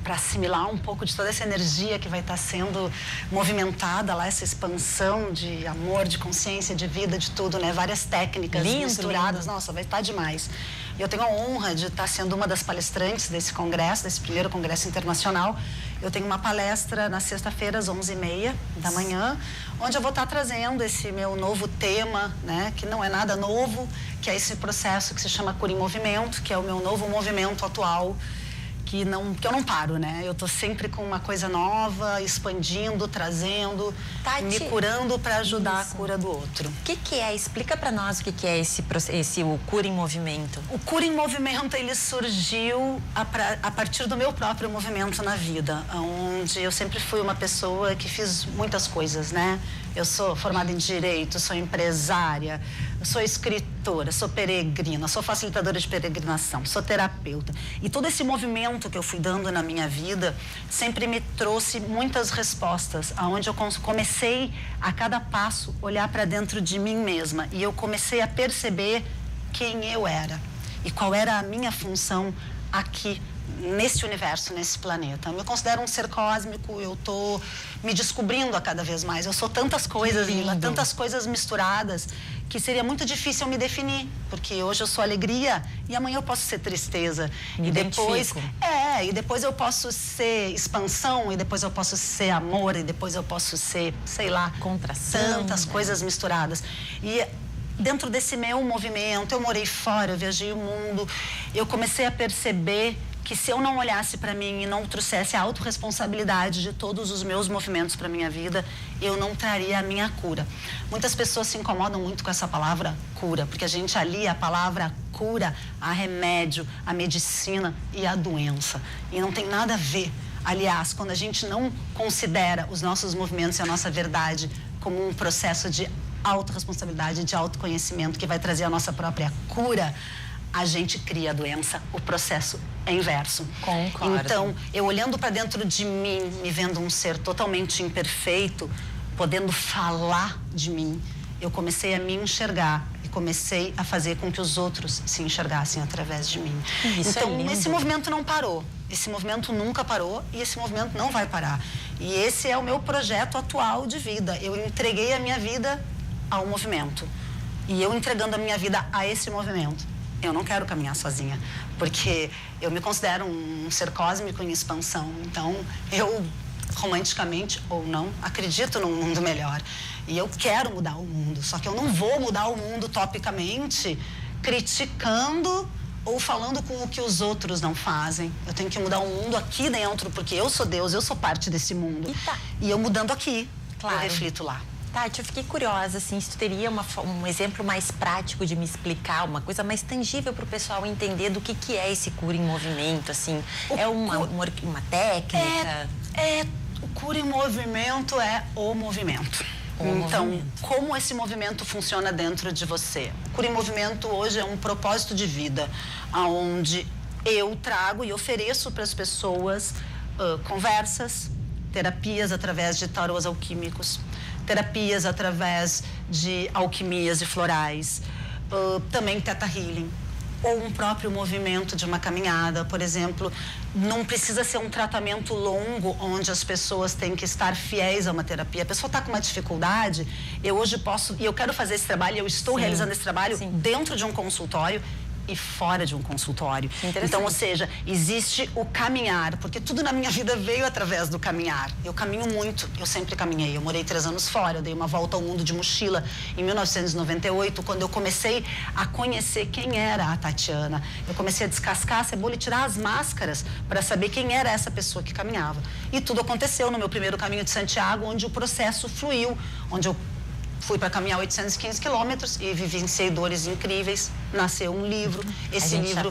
para assimilar um pouco de toda essa energia que vai estar sendo movimentada lá, essa expansão de amor, de consciência, de vida, de tudo, né? Várias técnicas misturadas. Nossa, vai estar demais. E eu tenho a honra de estar sendo uma das palestrantes desse congresso, desse primeiro congresso internacional. Eu tenho uma palestra na sexta-feira, às 11h30 da manhã, onde eu vou estar trazendo esse meu novo tema, né? Que não é nada novo, que é esse processo que se chama Cura em Movimento, que é o meu novo movimento atual, que eu não paro, né? Eu tô sempre com uma coisa nova, expandindo, trazendo, Tati, me curando para ajudar a cura do outro. O que é? Explica para nós o que é o Cura em Movimento. O Cura em Movimento, ele surgiu a partir do meu próprio movimento na vida, onde eu sempre fui uma pessoa que fiz muitas coisas, né? Eu sou formada em Direito, sou empresária, sou escritora, sou peregrina, sou facilitadora de peregrinação, sou terapeuta. E todo esse movimento que eu fui dando na minha vida sempre me trouxe muitas respostas, aonde eu comecei a cada passo olhar para dentro de mim mesma e eu comecei a perceber quem eu era e qual era a minha função aqui nesse universo, nesse planeta. Eu me considero um ser cósmico, eu tô me descobrindo a cada vez mais. Eu sou tantas coisas, Lila, tantas coisas misturadas, que seria muito difícil eu me definir, porque hoje eu sou alegria e amanhã eu posso ser tristeza. Me identifico. E depois eu posso ser expansão, e depois eu posso ser amor, e depois eu posso ser, sei lá, contração, tantas coisas misturadas. E dentro desse meu movimento, eu morei fora, eu viajei o mundo, eu comecei a perceber que se eu não olhasse para mim e não trouxesse a autorresponsabilidade de todos os meus movimentos para minha vida, eu não traria a minha cura. Muitas pessoas se incomodam muito com essa palavra cura, porque a gente alia a palavra cura a remédio, a medicina e a doença. E não tem nada a ver. Aliás, quando a gente não considera os nossos movimentos e a nossa verdade como um processo de autorresponsabilidade, de autoconhecimento que vai trazer a nossa própria cura, a gente cria a doença, o processo é inverso. Concordo. Então, eu olhando para dentro de mim, me vendo um ser totalmente imperfeito, podendo falar de mim, eu comecei a me enxergar e comecei a fazer com que os outros se enxergassem através de mim. Então, esse movimento não parou. Esse movimento nunca parou e esse movimento não vai parar. E esse é o meu projeto atual de vida. Eu entreguei a minha vida ao movimento. E eu entregando a minha vida a esse movimento, eu não quero caminhar sozinha, porque eu me considero um ser cósmico em expansão. Então, eu, romanticamente ou não, acredito num mundo melhor. E eu quero mudar o mundo, só que eu não vou mudar o mundo topicamente, criticando ou falando com o que os outros não fazem. Eu tenho que mudar o mundo aqui dentro, porque eu sou Deus, eu sou parte desse mundo. E eu mudando aqui, eu reflito lá. Tati, eu fiquei curiosa, assim, se tu teria um exemplo mais prático de me explicar, uma coisa mais tangível para o pessoal entender do que é esse cura em movimento, assim. É uma técnica? O cura em movimento é o movimento. Então, como esse movimento funciona dentro de você? O Cura em Movimento hoje é um propósito de vida, onde eu trago e ofereço para as pessoas conversas, terapias através de tarôs alquímicos, terapias através de alquimias e florais, também Theta Healing, ou um próprio movimento de uma caminhada, por exemplo. Não precisa ser um tratamento longo, onde as pessoas têm que estar fiéis a uma terapia. A pessoa está com uma dificuldade, eu hoje posso, e eu quero fazer esse trabalho, eu estou realizando esse trabalho dentro de um consultório e fora de um consultório. Então, ou seja, existe o caminhar, porque tudo na minha vida veio através do caminhar. Eu caminho muito, eu sempre caminhei. Eu morei 3 anos fora, eu dei uma volta ao mundo de mochila em 1998, quando eu comecei a conhecer quem era a Tatiana. Eu comecei a descascar a cebola e tirar as máscaras para saber quem era essa pessoa que caminhava. E tudo aconteceu no meu primeiro caminho de Santiago, onde o processo fluiu, onde eu fui para caminhar 815 quilômetros e vivenciei dores incríveis. Nasceu um livro. Esse livro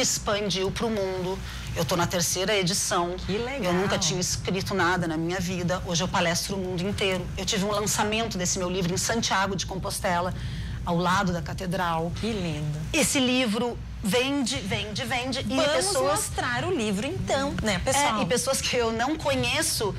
expandiu para o mundo. Eu estou na 3ª edição. Que legal. Eu nunca tinha escrito nada na minha vida. Hoje eu palestro o mundo inteiro. Eu tive um lançamento desse meu livro em Santiago de Compostela, ao lado da catedral. Que lindo. Esse livro vende. Vamos mostrar o livro então, né, pessoal? E pessoas que eu não conheço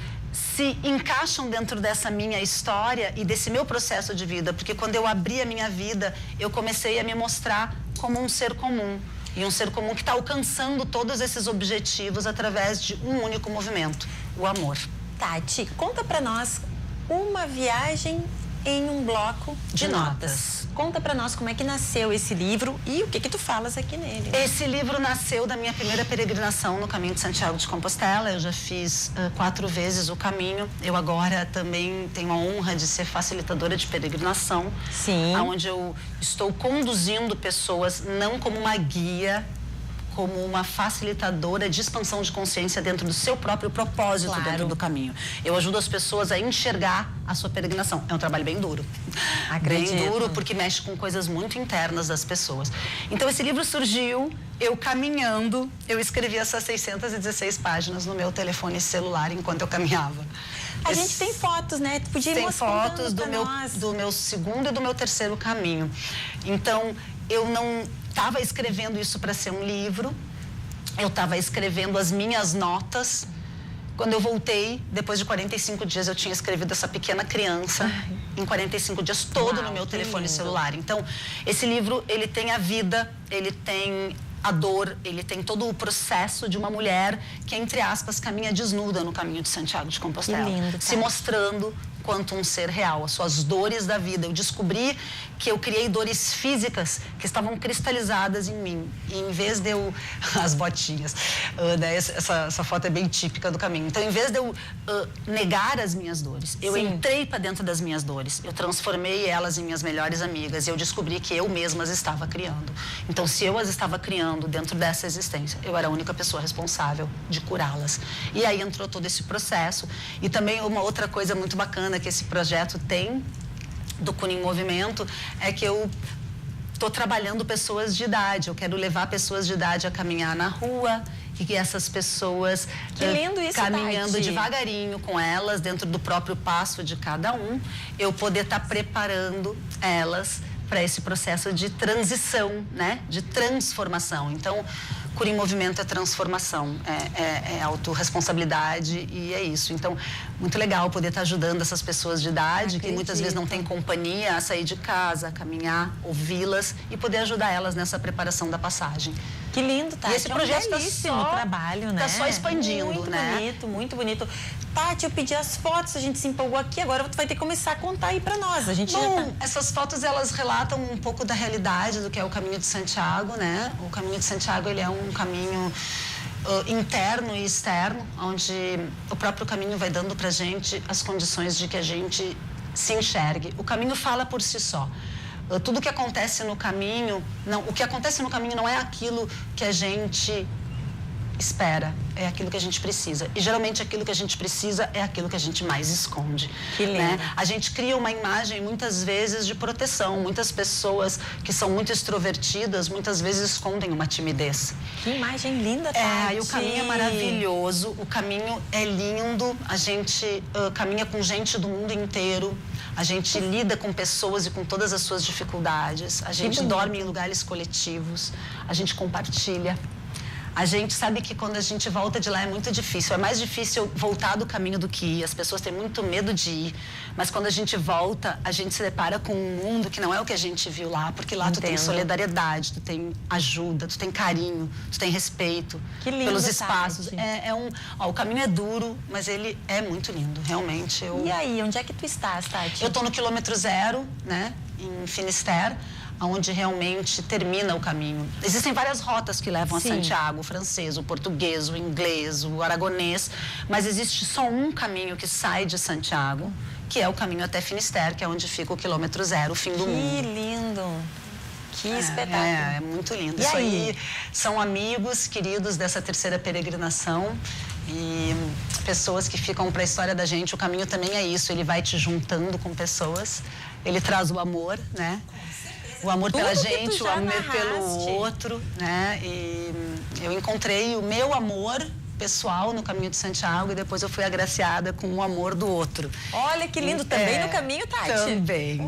se encaixam dentro dessa minha história e desse meu processo de vida, porque quando eu abri a minha vida, eu comecei a me mostrar como um ser comum, e um ser comum que está alcançando todos esses objetivos através de um único movimento, o amor. Tati, conta pra nós uma viagem em um bloco de notas. Conta pra nós como é que nasceu esse livro e o que tu falas aqui nele. Esse livro nasceu da minha primeira peregrinação no caminho de Santiago de Compostela. Eu já fiz 4 vezes o caminho. Eu agora também tenho a honra de ser facilitadora de peregrinação. Sim. Onde eu estou conduzindo pessoas não como uma guia, como uma facilitadora de expansão de consciência dentro do seu próprio propósito dentro do caminho. Eu ajudo as pessoas a enxergar a sua peregrinação. É um trabalho bem duro. Acredito. Bem duro, porque mexe com coisas muito internas das pessoas. Então, esse livro surgiu, eu caminhando, eu escrevi essas 616 páginas no meu telefone celular enquanto eu caminhava. A gente tem fotos, né? Tu podia tem fotos do meu 2º e do meu 3º caminho. Então, eu não estava escrevendo isso para ser um livro, eu estava escrevendo as minhas notas. Quando eu voltei, depois de 45 dias, eu tinha escrevido essa pequena criança em 45 dias, todo no meu telefone celular. Então, esse livro, ele tem a vida, ele tem a dor, ele tem todo o processo de uma mulher que, entre aspas, caminha desnuda no caminho de Santiago de Compostela. Que lindo, se mostrando quanto um ser real, as suas dores da vida. Eu descobri que eu criei dores físicas que estavam cristalizadas em mim. E em vez de eu... As botinhas. Né? Essa foto é bem típica do caminho. Então, em vez de eu negar as minhas dores, eu entrei para dentro das minhas dores. Eu transformei elas em minhas melhores amigas. E eu descobri que eu mesma as estava criando. Então, se eu as estava criando dentro dessa existência, eu era a única pessoa responsável de curá-las. E aí entrou todo esse processo. E também uma outra coisa muito bacana que esse projeto tem do Cura em Movimento é que eu estou trabalhando pessoas de idade. Eu quero levar pessoas de idade a caminhar na rua e que essas pessoas que lindo isso, caminhando Tati. Devagarinho com elas, dentro do próprio passo de cada um, eu poder estar preparando elas para esse processo de transição, né? De transformação. Então, Cura em Movimento é transformação, é autorresponsabilidade e é isso. Então, muito legal poder estar ajudando essas pessoas de idade que muitas vezes não têm companhia a sair de casa, a caminhar, ouvi-las e poder ajudar elas nessa preparação da passagem. Que lindo, Tati. E esse projeto está belíssimo trabalho, né? Tá só expandindo, muito né? Muito bonito, muito bonito. Tati, eu pedi as fotos, a gente se empolgou aqui, agora tu vai ter que começar a contar aí pra nós. A gente essas fotos, elas relatam um pouco da realidade do que é o Caminho de Santiago, né? O Caminho de Santiago, ele é um caminho interno e externo, onde o próprio caminho vai dando pra gente as condições de que a gente se enxergue. O caminho fala por si só. Tudo que acontece no caminho, o que acontece no caminho não é aquilo que a gente espera, é aquilo que a gente precisa. E geralmente aquilo que a gente precisa é aquilo que a gente mais esconde. Que lindo. Né? A gente cria uma imagem muitas vezes de proteção. Muitas pessoas que são muito extrovertidas muitas vezes escondem uma timidez. Que imagem linda, Tati. E o caminho é maravilhoso, o caminho é lindo, a gente caminha com gente do mundo inteiro. A gente lida com pessoas e com todas as suas dificuldades. A gente dorme em lugares coletivos. A gente compartilha. A gente sabe que quando a gente volta de lá é muito difícil. É mais difícil voltar do caminho do que ir. As pessoas têm muito medo de ir. Mas quando a gente volta, a gente se depara com um mundo que não é o que a gente viu lá. Porque lá tu tem solidariedade, tu tem ajuda, tu tem carinho, tu tem respeito pelos espaços. O caminho é duro, mas ele é muito lindo, realmente. E aí, onde é que tu estás, Tati? Eu estou no quilômetro 0, né, em Finisterre, onde realmente termina o caminho. Existem várias rotas que levam a Santiago, o francês, o português, o inglês, o aragonês, mas existe só um caminho que sai de Santiago, que é o caminho até Finisterre, que é onde fica o quilômetro 0, o fim do mundo. Que lindo! Que espetáculo! É muito lindo. Isso aí são amigos queridos dessa terceira peregrinação e pessoas que ficam para a história da gente. O caminho também é isso, ele vai te juntando com pessoas, ele traz o amor, né? O amor pela gente, o amor pelo outro, né? E eu encontrei o meu amor pessoal no Caminho de Santiago e depois eu fui agraciada com o amor do outro. Olha que lindo, também no caminho, Tati? Também.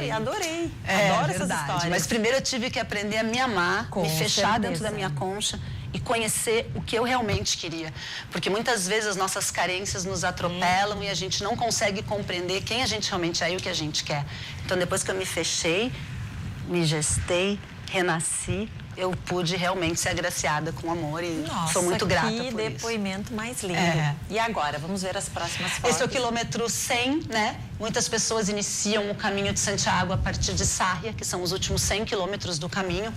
Adorei. Adoro essas histórias. Mas primeiro eu tive que aprender a me amar, me fechar dentro da minha concha e conhecer o que eu realmente queria. Porque muitas vezes as nossas carências nos atropelam e a gente não consegue compreender quem a gente realmente é e o que a gente quer. Então depois que eu me fechei, me gestei, renasci, eu pude realmente ser agraciada com amor e sou muito grata por isso. Que depoimento mais lindo. E agora, vamos ver as próximas fotos. Esse é o quilômetro 100, né? Muitas pessoas iniciam o Caminho de Santiago a partir de Sarria, que são os últimos 100 quilômetros do caminho,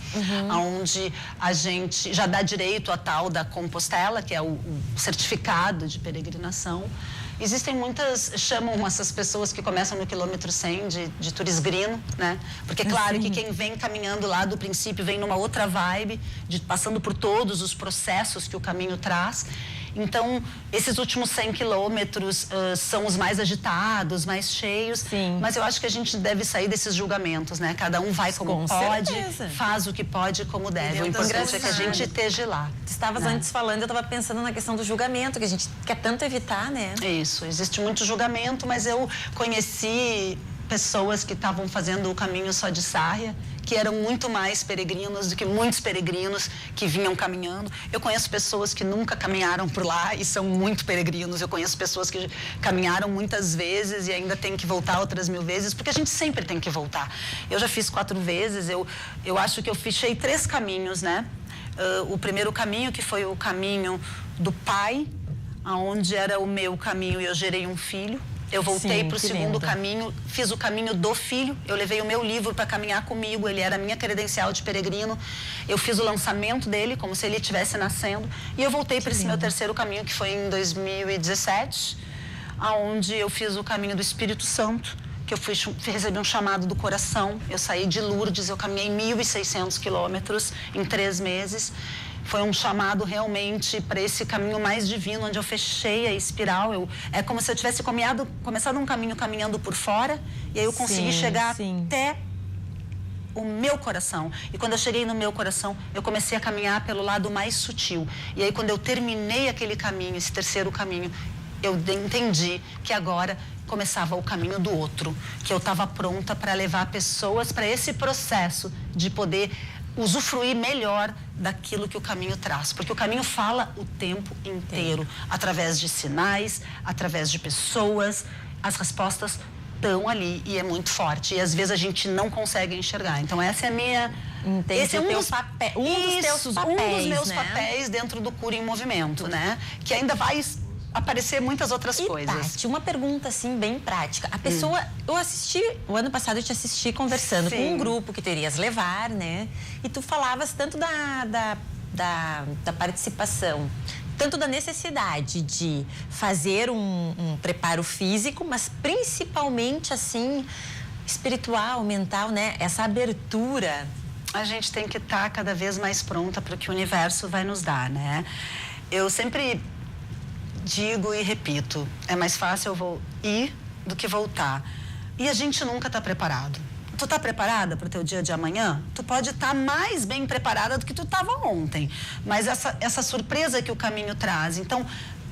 onde a gente já dá direito à tal da Compostela, que é o certificado de peregrinação. Existem muitas, chamam essas pessoas que começam no quilômetro 100 de turisgrino, né? Porque é claro que quem vem caminhando lá do princípio vem numa outra vibe, passando por todos os processos que o caminho traz. Então, esses últimos 100 quilômetros são os mais agitados, mais cheios. Mas eu acho que a gente deve sair desses julgamentos, né? Cada um vai como pode, faz o que pode como deve. O importante é que a gente esteja lá. Tu estavas antes falando, eu estava pensando na questão do julgamento, que a gente quer tanto evitar, né? Isso, existe muito julgamento, mas eu conheci pessoas que estavam fazendo o caminho só de Sarria, que eram muito mais peregrinos do que muitos peregrinos que vinham caminhando. Eu conheço pessoas que nunca caminharam por lá e são muito peregrinos. Eu conheço pessoas que caminharam muitas vezes e ainda tem que voltar outras 1000 vezes, porque a gente sempre tem que voltar. Eu já fiz 4 vezes, eu acho que eu fechei 3 caminhos, né? O primeiro caminho, que foi o caminho do pai, onde era o meu caminho e eu gerei um filho. Eu voltei para o segundo caminho, fiz o caminho do filho, eu levei o meu livro para caminhar comigo, ele era a minha credencial de peregrino, eu fiz o lançamento dele, como se ele estivesse nascendo, e eu voltei para esse meu terceiro caminho, que foi em 2017, onde eu fiz o caminho do Espírito Santo, que eu recebi um chamado do coração, eu saí de Lourdes, eu caminhei 1.600 quilômetros em 3 meses, foi um chamado realmente para esse caminho mais divino, onde eu fechei a espiral. É como se eu tivesse começado um caminho caminhando por fora, e aí eu consegui chegar até o meu coração. E quando eu cheguei no meu coração, eu comecei a caminhar pelo lado mais sutil. E aí quando eu terminei aquele caminho, esse terceiro caminho, eu entendi que agora começava o caminho do outro, que eu estava pronta para levar pessoas para esse processo de poder usufruir melhor daquilo que o caminho traz, porque o caminho fala o tempo inteiro, através de sinais, através de pessoas, as respostas estão ali e é muito forte, e às vezes a gente não consegue enxergar. Então essa é a minha... Esse é um dos meus papéis dentro do Cura em Movimento, né? Que ainda vai aparecer muitas outras coisas. Tati, uma pergunta assim bem prática. A pessoa, o ano passado eu te assisti conversando com um grupo que tu irias levar, né? E tu falavas tanto da participação, tanto da necessidade de fazer um preparo físico, mas principalmente assim espiritual, mental, né? Essa abertura. A gente tem que estar cada vez mais pronta para o que o universo vai nos dar, né? Eu sempre digo e repito, é mais fácil eu ir do que voltar. E a gente nunca está preparado. Tu tá preparada para o teu dia de amanhã? Tu pode estar mais bem preparada do que tu estava ontem. Mas essa surpresa que o caminho traz. Então,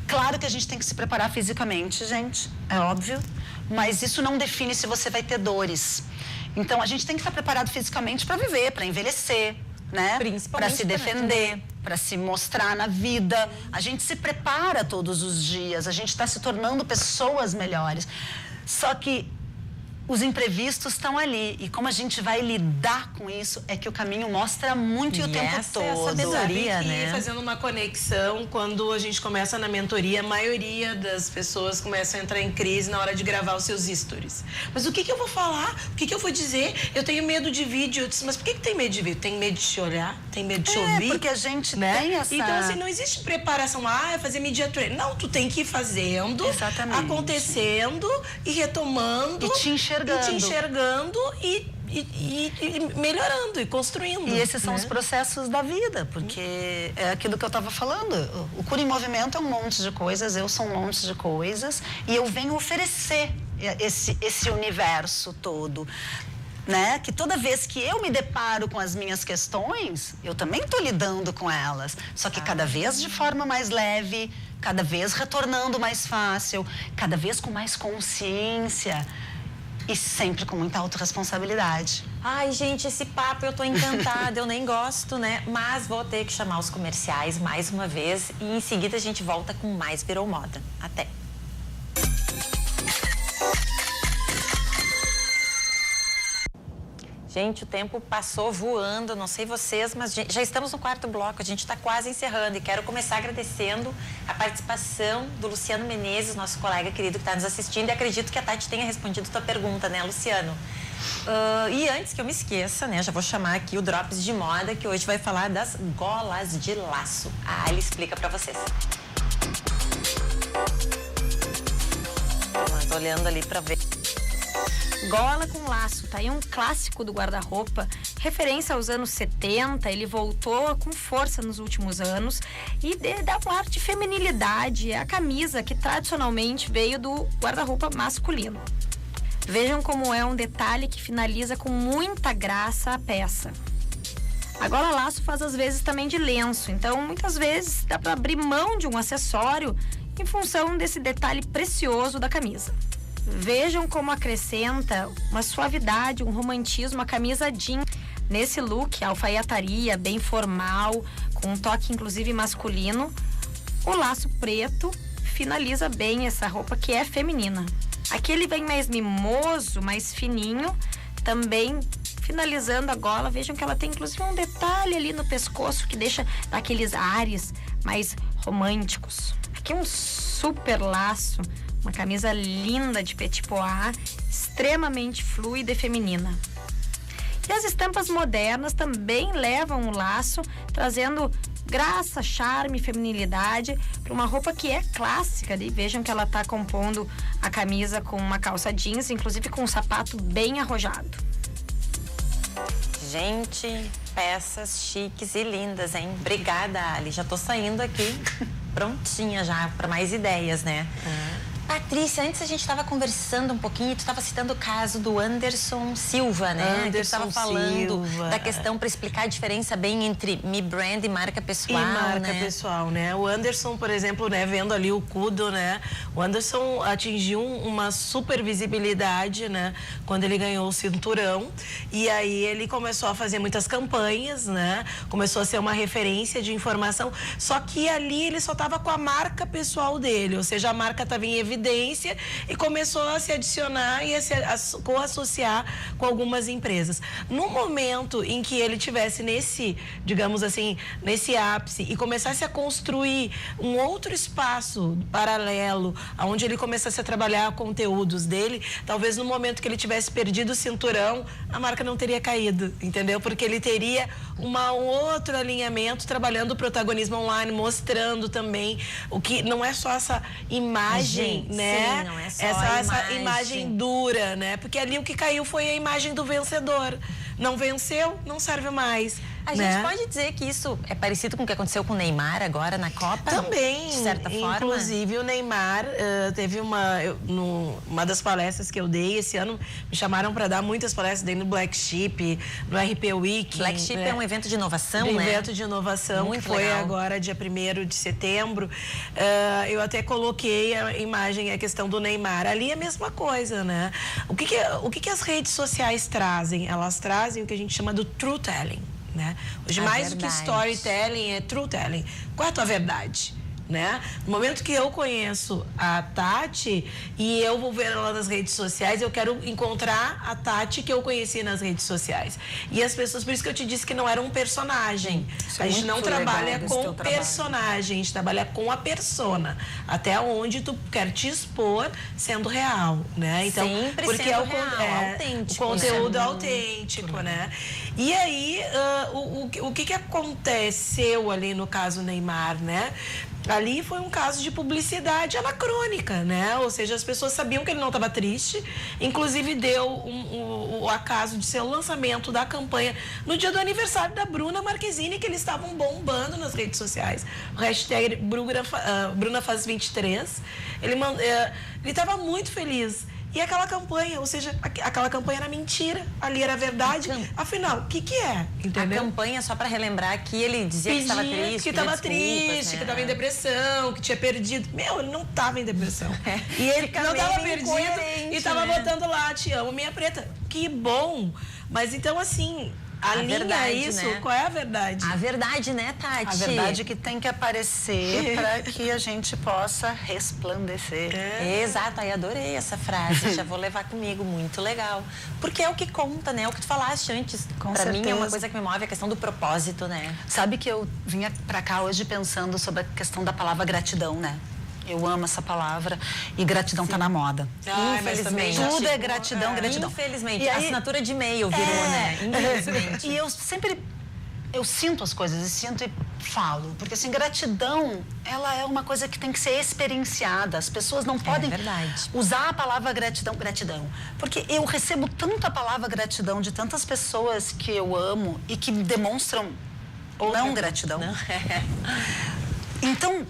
claro que a gente tem que se preparar fisicamente, gente, é óbvio. Mas isso não define se você vai ter dores. Então, a gente tem que estar preparado fisicamente para viver, para envelhecer, né? Para se defender, para se mostrar na vida. A gente se prepara todos os dias, a gente está se tornando pessoas melhores. Só que os imprevistos estão ali. E como a gente vai lidar com isso é que o caminho mostra muito e o tempo todo. É a sabedoria, né? Fazendo uma conexão, quando a gente começa na mentoria, a maioria das pessoas começam a entrar em crise na hora de gravar os seus stories. Mas o que eu vou falar? O que eu vou dizer? Eu tenho medo de vídeo. Eu disse, mas por que tem medo de vídeo? Tem medo de chorar? Tem medo de te ouvir? Porque a gente tem essa... Então, assim, não existe preparação. É fazer media training. Não, tu tem que ir fazendo, acontecendo e retomando. E te enxergando. E melhorando e construindo. E esses são os processos da vida, porque é aquilo que eu estava falando. O Cura em Movimento é um monte de coisas, eu sou um monte de coisas, e eu venho oferecer esse universo todo. Né? Que toda vez que eu me deparo com as minhas questões, eu também estou lidando com elas. Só que cada vez de forma mais leve, cada vez retornando mais fácil, cada vez com mais consciência. E sempre com muita autorresponsabilidade. Ai, gente, esse papo eu tô encantada, eu nem gosto, né? Mas vou ter que chamar os comerciais mais uma vez e em seguida a gente volta com mais Virou Moda. Até! Gente, o tempo passou voando, não sei vocês, mas já estamos no quarto bloco, a gente está quase encerrando e quero começar agradecendo a participação do Luciano Menezes, nosso colega querido que está nos assistindo, e acredito que a Tati tenha respondido a tua pergunta, né, Luciano? E antes que eu me esqueça, né, já vou chamar aqui o Drops de Moda, que hoje vai falar das golas de laço. Ele explica para vocês. Mas olhando ali para ver. Gola com laço, tá aí um clássico do guarda-roupa, referência aos anos 70, ele voltou com força nos últimos anos e dá um ar de feminilidade, é a camisa que tradicionalmente veio do guarda-roupa masculino. Vejam como é um detalhe que finaliza com muita graça a peça. A gola laço faz às vezes também de lenço, então muitas vezes dá para abrir mão de um acessório em função desse detalhe precioso da camisa. Vejam como acrescenta uma suavidade, um romantismo, a camisa jean. Nesse look, alfaiataria, bem formal, com um toque inclusive masculino. O laço preto finaliza bem essa roupa que é feminina. Aqui ele vem mais mimoso, mais fininho, também finalizando a gola. Vejam que ela tem inclusive um detalhe ali no pescoço que deixa aqueles ares mais românticos. Aqui um super laço. Uma camisa linda de petit pois, extremamente fluida e feminina. E as estampas modernas também levam o laço, trazendo graça, charme e feminilidade para uma roupa que é clássica. Ali. Vejam que ela está compondo a camisa com uma calça jeans, inclusive com um sapato bem arrojado. Gente, peças chiques e lindas, hein? Obrigada, Ali. Já tô saindo aqui prontinha já para mais ideias, né? Patrícia, antes a gente estava conversando um pouquinho e tu estava citando o caso do Anderson Silva, né? Que tu estava falando da questão para explicar a diferença bem entre Me Brand e marca pessoal, pessoal, né? O Anderson, por exemplo, né, vendo ali o Kudo, né? O Anderson atingiu uma super visibilidade, né? Quando ele ganhou o cinturão. E aí ele começou a fazer muitas campanhas, né? Começou a ser uma referência de informação. Só que ali ele só estava com a marca pessoal dele, ou seja, a marca estava em evidência e começou a se adicionar e a se co-associar com algumas empresas. No momento em que ele tivesse nesse, digamos assim, nesse ápice e começasse a construir um outro espaço paralelo, onde ele começasse a trabalhar conteúdos dele, talvez no momento que ele tivesse perdido o cinturão, a marca não teria caído, entendeu? Porque ele teria um outro alinhamento, trabalhando o protagonismo online, mostrando também o que não é só essa imagem, né? Sim, não é só essa imagem dura, né? Porque ali o que caiu foi a imagem do vencedor. Não venceu, não serve mais. A gente pode dizer que isso é parecido com o que aconteceu com o Neymar agora na Copa? Também, de certa forma. Inclusive o Neymar teve uma das palestras que eu dei esse ano, me chamaram para dar muitas palestras dentro do Black Sheep, no RP Week. Black Sheep é um evento de inovação, né? Um evento de inovação, muito que foi legal. Agora, dia 1º de setembro. Eu até coloquei a imagem, a questão do Neymar. Ali é a mesma coisa, né? O que as redes sociais trazem? Elas trazem o que a gente chama do true telling. Né? Hoje, mais do que storytelling, é true telling. Qual é a tua verdade? Né? No momento que eu conheço a Tati e eu vou ver ela nas redes sociais, eu quero encontrar a Tati que eu conheci nas redes sociais. E as pessoas, por isso que eu te disse que não era um personagem. A gente não trabalha com personagem, a gente trabalha com a persona. Até onde tu quer te expor sendo real, né? Então, sempre porque sendo autêntico, o conteúdo autêntico, né? E aí, o que aconteceu ali no caso Neymar, né? Ali foi um caso de publicidade anacrônica, né? Ou seja, as pessoas sabiam que ele não estava triste. Inclusive, deu o acaso de ser o lançamento da campanha no dia do aniversário da Bruna Marquezine, que eles estavam bombando nas redes sociais. O hashtag Bruna faz 23. Ele estava muito feliz. E aquela campanha, ou seja, aquela campanha era mentira, ali era verdade. Afinal, o que é? Entendeu? A campanha, só para relembrar, que ele dizia que estava triste. Que estava triste, né? Que estava em depressão, que tinha perdido. Meu, ele não estava em depressão. E ele não estava perdido e estava botando lá, te amo, minha preta. Que bom! Mas então, assim, alinha isso, né? Qual é a verdade? A verdade, né, Tati? A verdade que tem que aparecer para que a gente possa resplandecer. Exato, aí adorei essa frase, já vou levar comigo, muito legal. Porque é o que conta, né? É o que tu falaste antes. Para mim é uma coisa que me move, a questão do propósito, né? Sabe que eu vinha para cá hoje pensando sobre a questão da palavra gratidão, né? Eu amo essa palavra e gratidão tá na moda. Infelizmente. Tudo é gratidão, gratidão. Infelizmente. E aí, assinatura de e-mail virou, né? Infelizmente. E eu sinto as coisas, eu sinto e falo. Porque, assim, gratidão, ela é uma coisa que tem que ser experienciada. As pessoas não podem usar a palavra gratidão. Porque eu recebo tanto a palavra gratidão de tantas pessoas que eu amo e que demonstram não gratidão. Não. Então,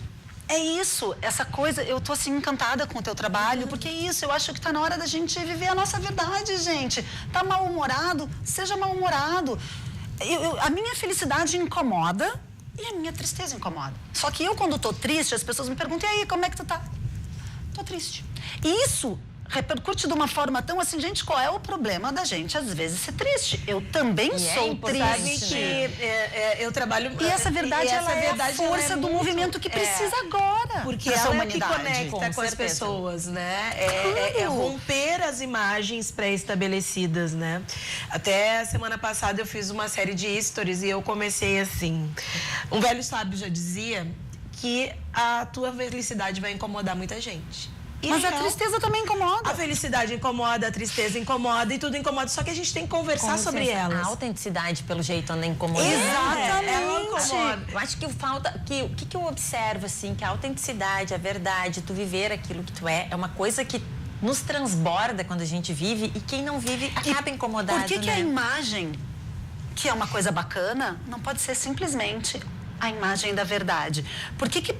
é isso, essa coisa, eu tô assim encantada com o teu trabalho, porque é isso, eu acho que tá na hora da gente viver a nossa verdade, gente. Tá mal-humorado, seja mal-humorado. A minha felicidade incomoda e a minha tristeza incomoda. Só que eu, quando tô triste, as pessoas me perguntam, e aí, como é que tu tá? Tô triste. E isso repercute de uma forma tão assim, gente, qual é o problema da gente, às vezes, ser triste? Eu também sou triste. Eu trabalho... E essa verdade, ela é a força do movimento que precisa agora. Porque ela é que conecta com as pessoas, né? É romper as imagens pré-estabelecidas, né? Até semana passada eu fiz uma série de stories e eu comecei assim. Um velho sábio já dizia que a tua felicidade vai incomodar muita gente. Mas a tristeza também incomoda. A felicidade incomoda, a tristeza incomoda e tudo incomoda. Só que a gente tem que conversar sobre elas. A autenticidade, pelo jeito, anda incomodando. Exatamente. Ela incomoda. Eu acho que falta... O que eu observo, assim, que a autenticidade, a verdade, tu viver aquilo que tu é uma coisa que nos transborda quando a gente vive e quem não vive acaba incomodado, Por que a imagem, que é uma coisa bacana, não pode ser simplesmente a imagem da verdade? Por que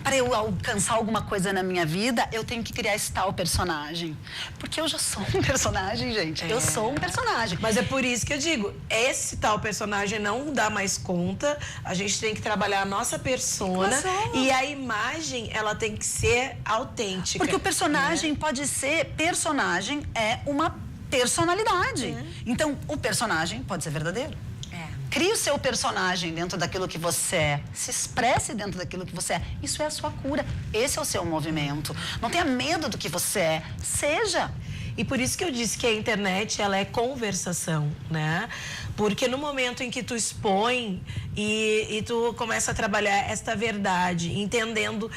para eu alcançar alguma coisa na minha vida, eu tenho que criar esse tal personagem. Porque eu já sou um personagem, gente. Eu sou um personagem. Mas é por isso que eu digo, esse tal personagem não dá mais conta, a gente tem que trabalhar a nossa persona e a imagem, ela tem que ser autêntica. Porque o personagem pode ser, personagem é uma personalidade. Então, o personagem pode ser verdadeiro. Crie o seu personagem dentro daquilo que você é. Se expresse dentro daquilo que você é. Isso é a sua cura. Esse é o seu movimento. Não tenha medo do que você é. Seja. E por isso que eu disse que a internet, ela é conversação, né? Porque no momento em que tu expõe e tu começa a trabalhar esta verdade, entendendo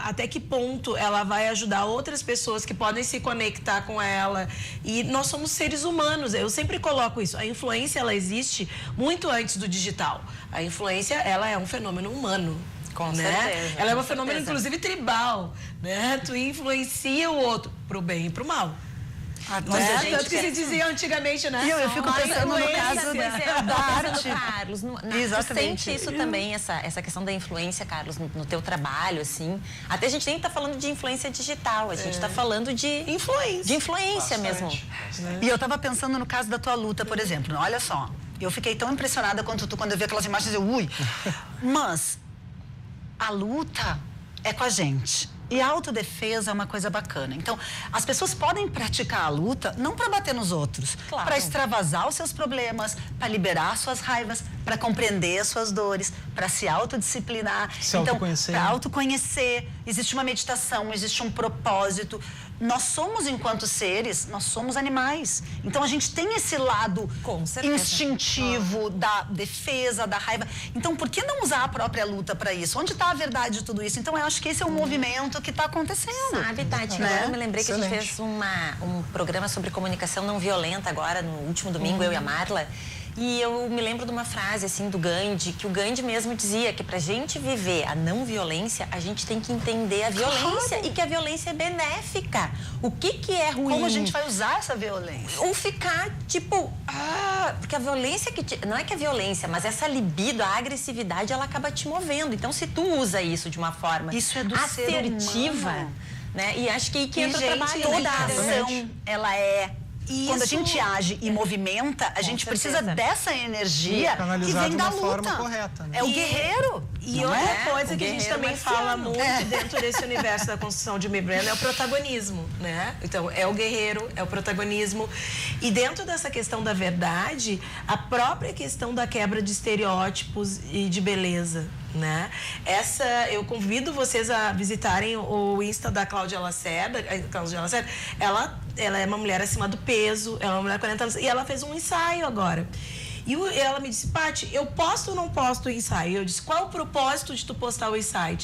até que ponto ela vai ajudar outras pessoas que podem se conectar com ela. E nós somos seres humanos, eu sempre coloco isso. A influência, ela existe muito antes do digital. A influência, ela é um fenômeno humano. Com né? certeza. Ela é um fenômeno, inclusive, tribal, né? Tu influencia o outro pro bem e pro mal. Tanto que se dizia antigamente, né? Eu fico pensando no caso da arte. Carlos, tu sente isso também, essa questão da influência, Carlos, no teu trabalho, assim? Até a gente nem tá falando de influência digital, a gente tá falando de influência. De influência mesmo. E eu tava pensando no caso da tua luta, por exemplo. Olha só, eu fiquei tão impressionada quanto tu quando eu vi aquelas imagens, eu Mas a luta é com a gente. E a autodefesa é uma coisa bacana. Então, as pessoas podem praticar a luta não para bater nos outros, para extravasar os seus problemas, para liberar suas raivas, para compreender as suas dores, para se autodisciplinar. Se autoconhecer. Para autoconhecer. Existe uma meditação, existe um propósito. Nós somos, enquanto seres, nós somos animais. Então, a gente tem esse lado instintivo da defesa, da raiva. Então, por que não usar a própria luta para isso? Onde está a verdade de tudo isso? Então, eu acho que esse é um movimento que está acontecendo. Sabe, Tati, agora eu me lembrei que a gente fez um programa sobre comunicação não violenta agora, no último domingo, eu e a Marla. E eu me lembro de uma frase, assim, do Gandhi, que o Gandhi mesmo dizia que pra gente viver a não violência, a gente tem que entender a violência e que a violência é benéfica. O que é ruim? Como a gente vai usar essa violência? Ou ficar, tipo, porque a violência não é que a violência, mas essa libido, a agressividade, ela acaba te movendo. Então, se tu usa isso de uma forma assertiva, né? E acho que entra o trabalho. Toda a ação, ela é... Quando a gente age e movimenta, a gente precisa dessa energia que vem da luta. Forma correta, né? É o guerreiro. E outra coisa que a gente também fala muito dentro desse universo da construção de Me Brand é o protagonismo, né? Então, é o guerreiro, é o protagonismo. E dentro dessa questão da verdade, a própria questão da quebra de estereótipos e de beleza, né? Eu convido vocês a visitarem o Insta da Cláudia Lacerda. A Cláudia Lacerda, ela é uma mulher acima do peso, ela é uma mulher de 40 anos, e ela fez um ensaio agora. E ela me disse, Paty, eu posto ou não posto o ensaio? Eu disse, qual é o propósito de tu postar o ensaio?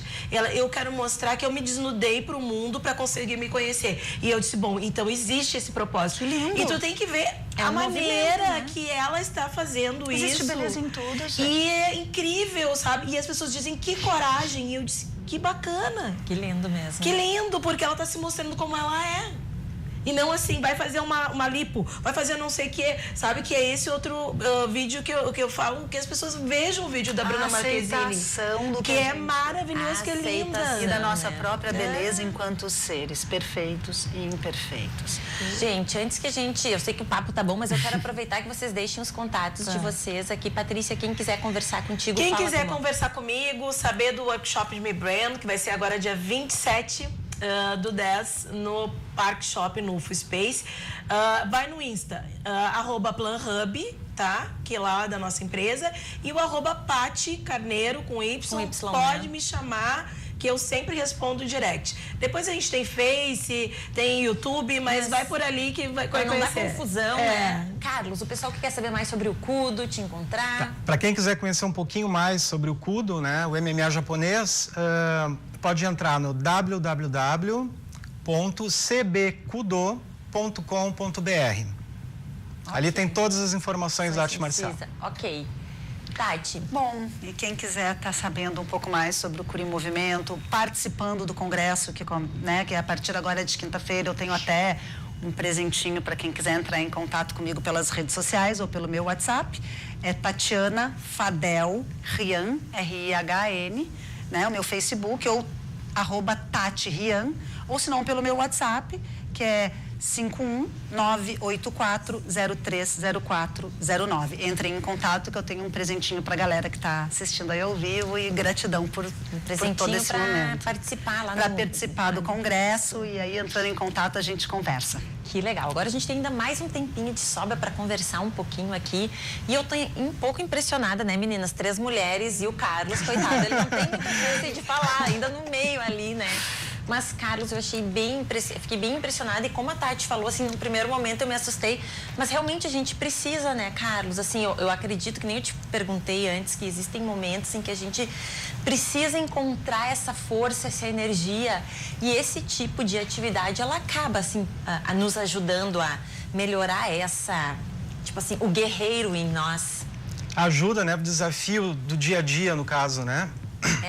Eu quero mostrar que eu me desnudei pro mundo para conseguir me conhecer. E eu disse, bom, então existe esse propósito. Que lindo. E tu tem que ver a maneira que ela está fazendo isso. Existe beleza em tudo, gente. E é incrível, sabe? E as pessoas dizem, que coragem. E eu disse, que bacana. Que lindo mesmo. Que lindo, porque ela está se mostrando como ela é. E não assim, vai fazer uma lipo, vai fazer não sei o que, sabe? Que é esse outro vídeo que eu falo, que as pessoas vejam o vídeo da Bruna Marquezine. Do que é maravilhoso, que é linda. E da nossa própria beleza enquanto seres perfeitos e imperfeitos. Gente, antes que eu sei que o papo tá bom, mas eu quero aproveitar que vocês deixem os contatos de vocês aqui. Patrícia, quem quiser conversar contigo, Quem quiser conversar comigo, saber do workshop de Me Brand, que vai ser agora dia 27 do 10 no Park Shop, no UFO Space. Vai no Insta, @planhub, tá? Que é lá da nossa empresa. E o @Paty Carneiro, com Y, pode me chamar, que eu sempre respondo direct. Depois a gente tem Face, tem YouTube, mas vai por ali que vai conhecer. Não dá confusão, né? Carlos, o pessoal que quer saber mais sobre o Kudo, te encontrar... Para quem quiser conhecer um pouquinho mais sobre o Kudo, né, o MMA japonês, pode entrar no www.cbkudo.com.br. Ali tem todas as informações da arte marcial. Ok. Tati. Bom, e quem quiser estar sabendo um pouco mais sobre o Cura em Movimento, participando do congresso, que é a partir agora de quinta-feira, eu tenho até um presentinho para quem quiser entrar em contato comigo pelas redes sociais ou pelo meu WhatsApp. É Tatiana Fadel Rian, R-I-H-N, né? O meu Facebook, ou @TatiRian, ou se não pelo meu WhatsApp, que é 51984030409. Entrem em contato que eu tenho um presentinho pra galera que tá assistindo aí ao vivo e gratidão por todo esse momento. Participar lá Para participar do congresso e aí entrando em contato a gente conversa. Que legal. Agora a gente tem ainda mais um tempinho de sobra para conversar um pouquinho aqui. E eu tô um pouco impressionada, né, meninas? 3 mulheres e o Carlos, coitado, ele não tem muita chance de falar, ainda no meio ali, né? Mas, Carlos, eu achei fiquei bem impressionada. E como a Tati falou, assim, no primeiro momento eu me assustei. Mas realmente a gente precisa, né, Carlos? Assim, eu acredito que nem eu te perguntei antes, que existem momentos em que a gente precisa encontrar essa força, essa energia. E esse tipo de atividade, ela acaba, assim, nos ajudando a melhorar tipo assim, o guerreiro em nós. Ajuda, né, o desafio do dia a dia, no caso, né?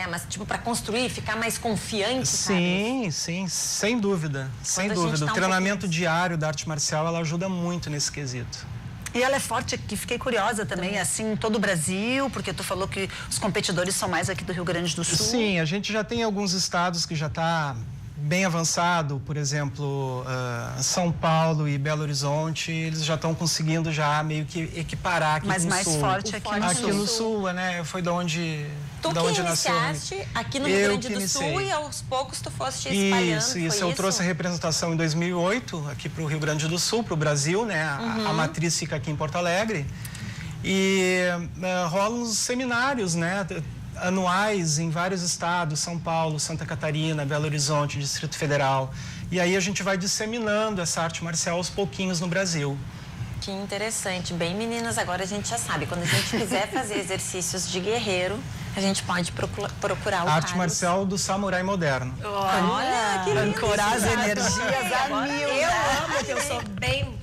Mas tipo, para construir, ficar mais confiante, sim, sim, sem dúvida, sem dúvida. O treinamento diário da arte marcial, ela ajuda muito nesse quesito. E ela é forte, que fiquei curiosa também, assim, em todo o Brasil, porque tu falou que os competidores são mais aqui do Rio Grande do Sul. Sim, a gente já tem alguns estados que já está bem avançado, por exemplo, São Paulo e Belo Horizonte, eles já estão conseguindo já meio que equiparar aqui no sul. Mas mais forte aqui no sul. Aqui no sul, né? Foi da onde Tu que iniciaste aqui no Rio Grande do Sul e aos poucos tu foste espalhando. Isso. Eu trouxe a representação em 2008 aqui para o Rio Grande do Sul, para o Brasil, né? A matriz fica aqui em Porto Alegre. E rolam os seminários, né? Anuais em vários estados, São Paulo, Santa Catarina, Belo Horizonte, Distrito Federal. E aí a gente vai disseminando essa arte marcial aos pouquinhos no Brasil. Que interessante. Bem, meninas, agora a gente já sabe. Quando a gente quiser fazer exercícios de guerreiro, a gente pode procurar o arte marcial do samurai moderno. Olha, que lindo. Ancorar as energias a mil. Eu amo, que eu sou bem...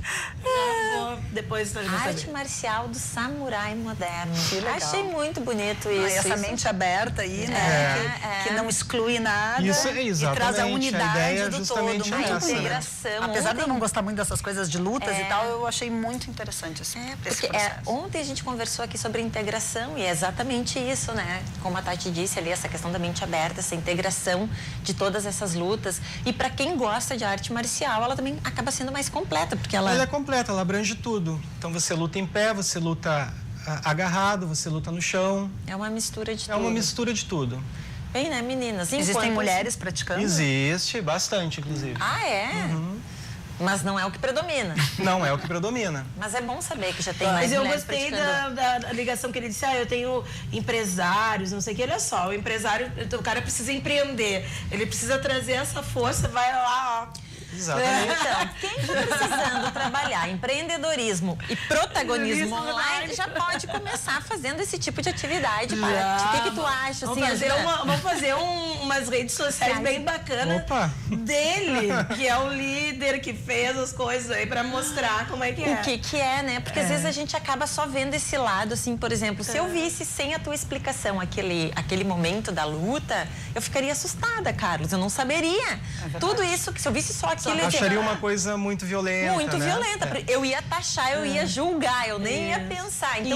Depois arte marcial do samurai moderno. Achei muito bonito isso. Essa mente aberta aí, né? Que não exclui nada. Isso é exatamente. E traz a unidade do todo. A integração. Apesar de eu não gostar muito dessas coisas de lutas e tal, eu achei muito interessante esse processo. Ontem a gente conversou aqui sobre integração e é exatamente isso, né? Como a Tati disse ali, essa questão da mente aberta, essa integração de todas essas lutas. E para quem gosta de arte marcial, ela também acaba sendo mais completa, porque ela é completa, ela abrange tudo. Então você luta em pé, você luta agarrado, você luta no chão. É uma mistura de tudo. É uma mistura de tudo. Bem, né, meninas? Existem mulheres praticando? Existe, bastante, inclusive. Ah, é? Mas não é o que predomina. Não é o que predomina. Mas é bom saber que já tem mais mulheres praticando. Mas eu gostei da ligação que ele disse, eu tenho empresários, não sei o que. Olha só, o empresário, o cara precisa empreender. Ele precisa trazer essa força, vai lá, ó. Exatamente. Então, quem está precisando trabalhar empreendedorismo e protagonismo online já pode começar fazendo esse tipo de atividade. O que tu acha? Vamos fazer umas redes sociais bem bacanas dele, que é o líder que fez as coisas aí para mostrar como é que é. O que é, né? Porque às vezes a gente acaba só vendo esse lado, assim, por exemplo, se eu visse sem a tua explicação aquele momento da luta, eu ficaria assustada, Carlos. Eu não saberia. Tudo isso, que se eu visse só aquilo... Acharia uma coisa muito violenta. Muito violenta. Eu ia taxar, eu ia julgar, eu nem ia pensar. Então,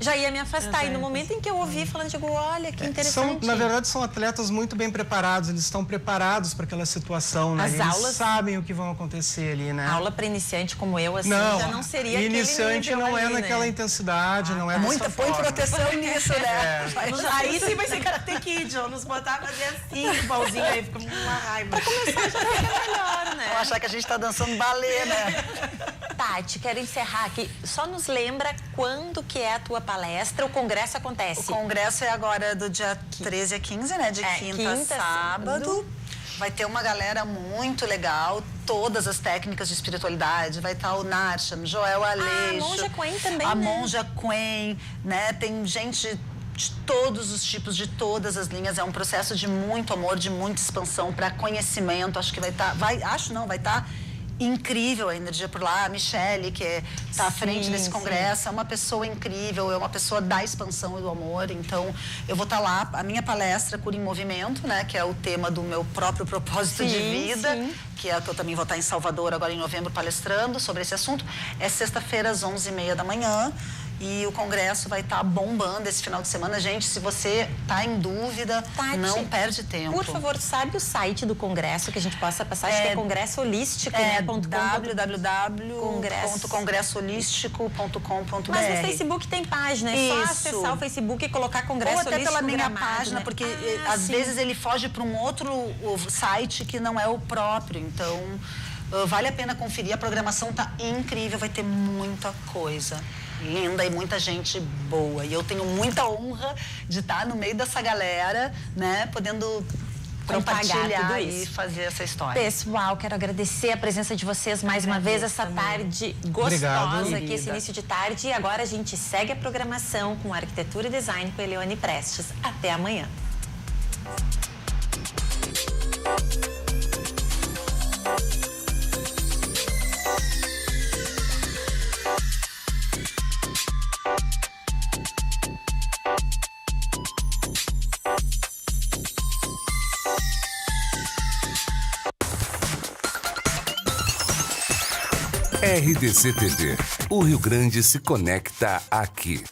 já ia me afastar. E no momento em que eu ouvi falando, digo, olha, que interessante. Na verdade, são atletas muito bem preparados, eles estão preparados para aquela situação, né? Eles sabem o que vão acontecer ali, né? Aula para iniciante como eu, assim, já não seria aquele iniciante não é naquela intensidade, não é muita põe proteção nisso, né? Aí sim vai ser Karate Kid, nos botar a fazer assim, o pauzinho aí, fica uma raiva. Pra começar já fica melhor, né? Vão achar que a gente tá dançando balé, né? Tati, quero encerrar aqui. Só nos lembra quando que é a tua palestra, o congresso acontece? O congresso é agora do dia 13 a 15, né? De quinta a sábado. Vai ter uma galera muito legal, todas as técnicas de espiritualidade. Vai estar o Narsham, Joel Aleixo. A Monja Quen também, a Monja Quen, né? Tem gente de todos os tipos, de todas as linhas. É um processo de muito amor, de muita expansão para conhecimento. Acho que vai estar... vai estar incrível a energia por lá. A Michele, que está à frente desse congresso, é uma pessoa incrível, é uma pessoa da expansão e do amor. Então, eu vou estar lá. A minha palestra, Cura em Movimento, né, que é o tema do meu próprio propósito de vida, que é que eu também vou estar em Salvador agora em novembro palestrando sobre esse assunto. É sexta-feira às 11h30 da manhã. E o congresso vai estar bombando esse final de semana. Gente, se você está em dúvida, Tati, não perde tempo. Por favor, sabe o site do congresso que a gente possa passar? Acho que é Congresso Holístico, né? www.congressoholístico.com.br. Mas no Facebook tem página, é só acessar o Facebook e colocar Congresso Ou até Holístico pela minha Gramado, página, né? porque às vezes ele foge para um outro site que não é o próprio. Então, vale a pena conferir. A programação tá incrível, vai ter muita coisa linda e muita gente boa. E eu tenho muita honra de estar no meio dessa galera, né, podendo compartilhar e fazer essa história. Pessoal, quero agradecer a presença de vocês mais uma vez, essa tarde gostosa aqui, esse início de tarde. E agora a gente segue a programação com Arquitetura e Design com Eliane Prestes. Até amanhã. RDC TV. O Rio Grande se conecta aqui.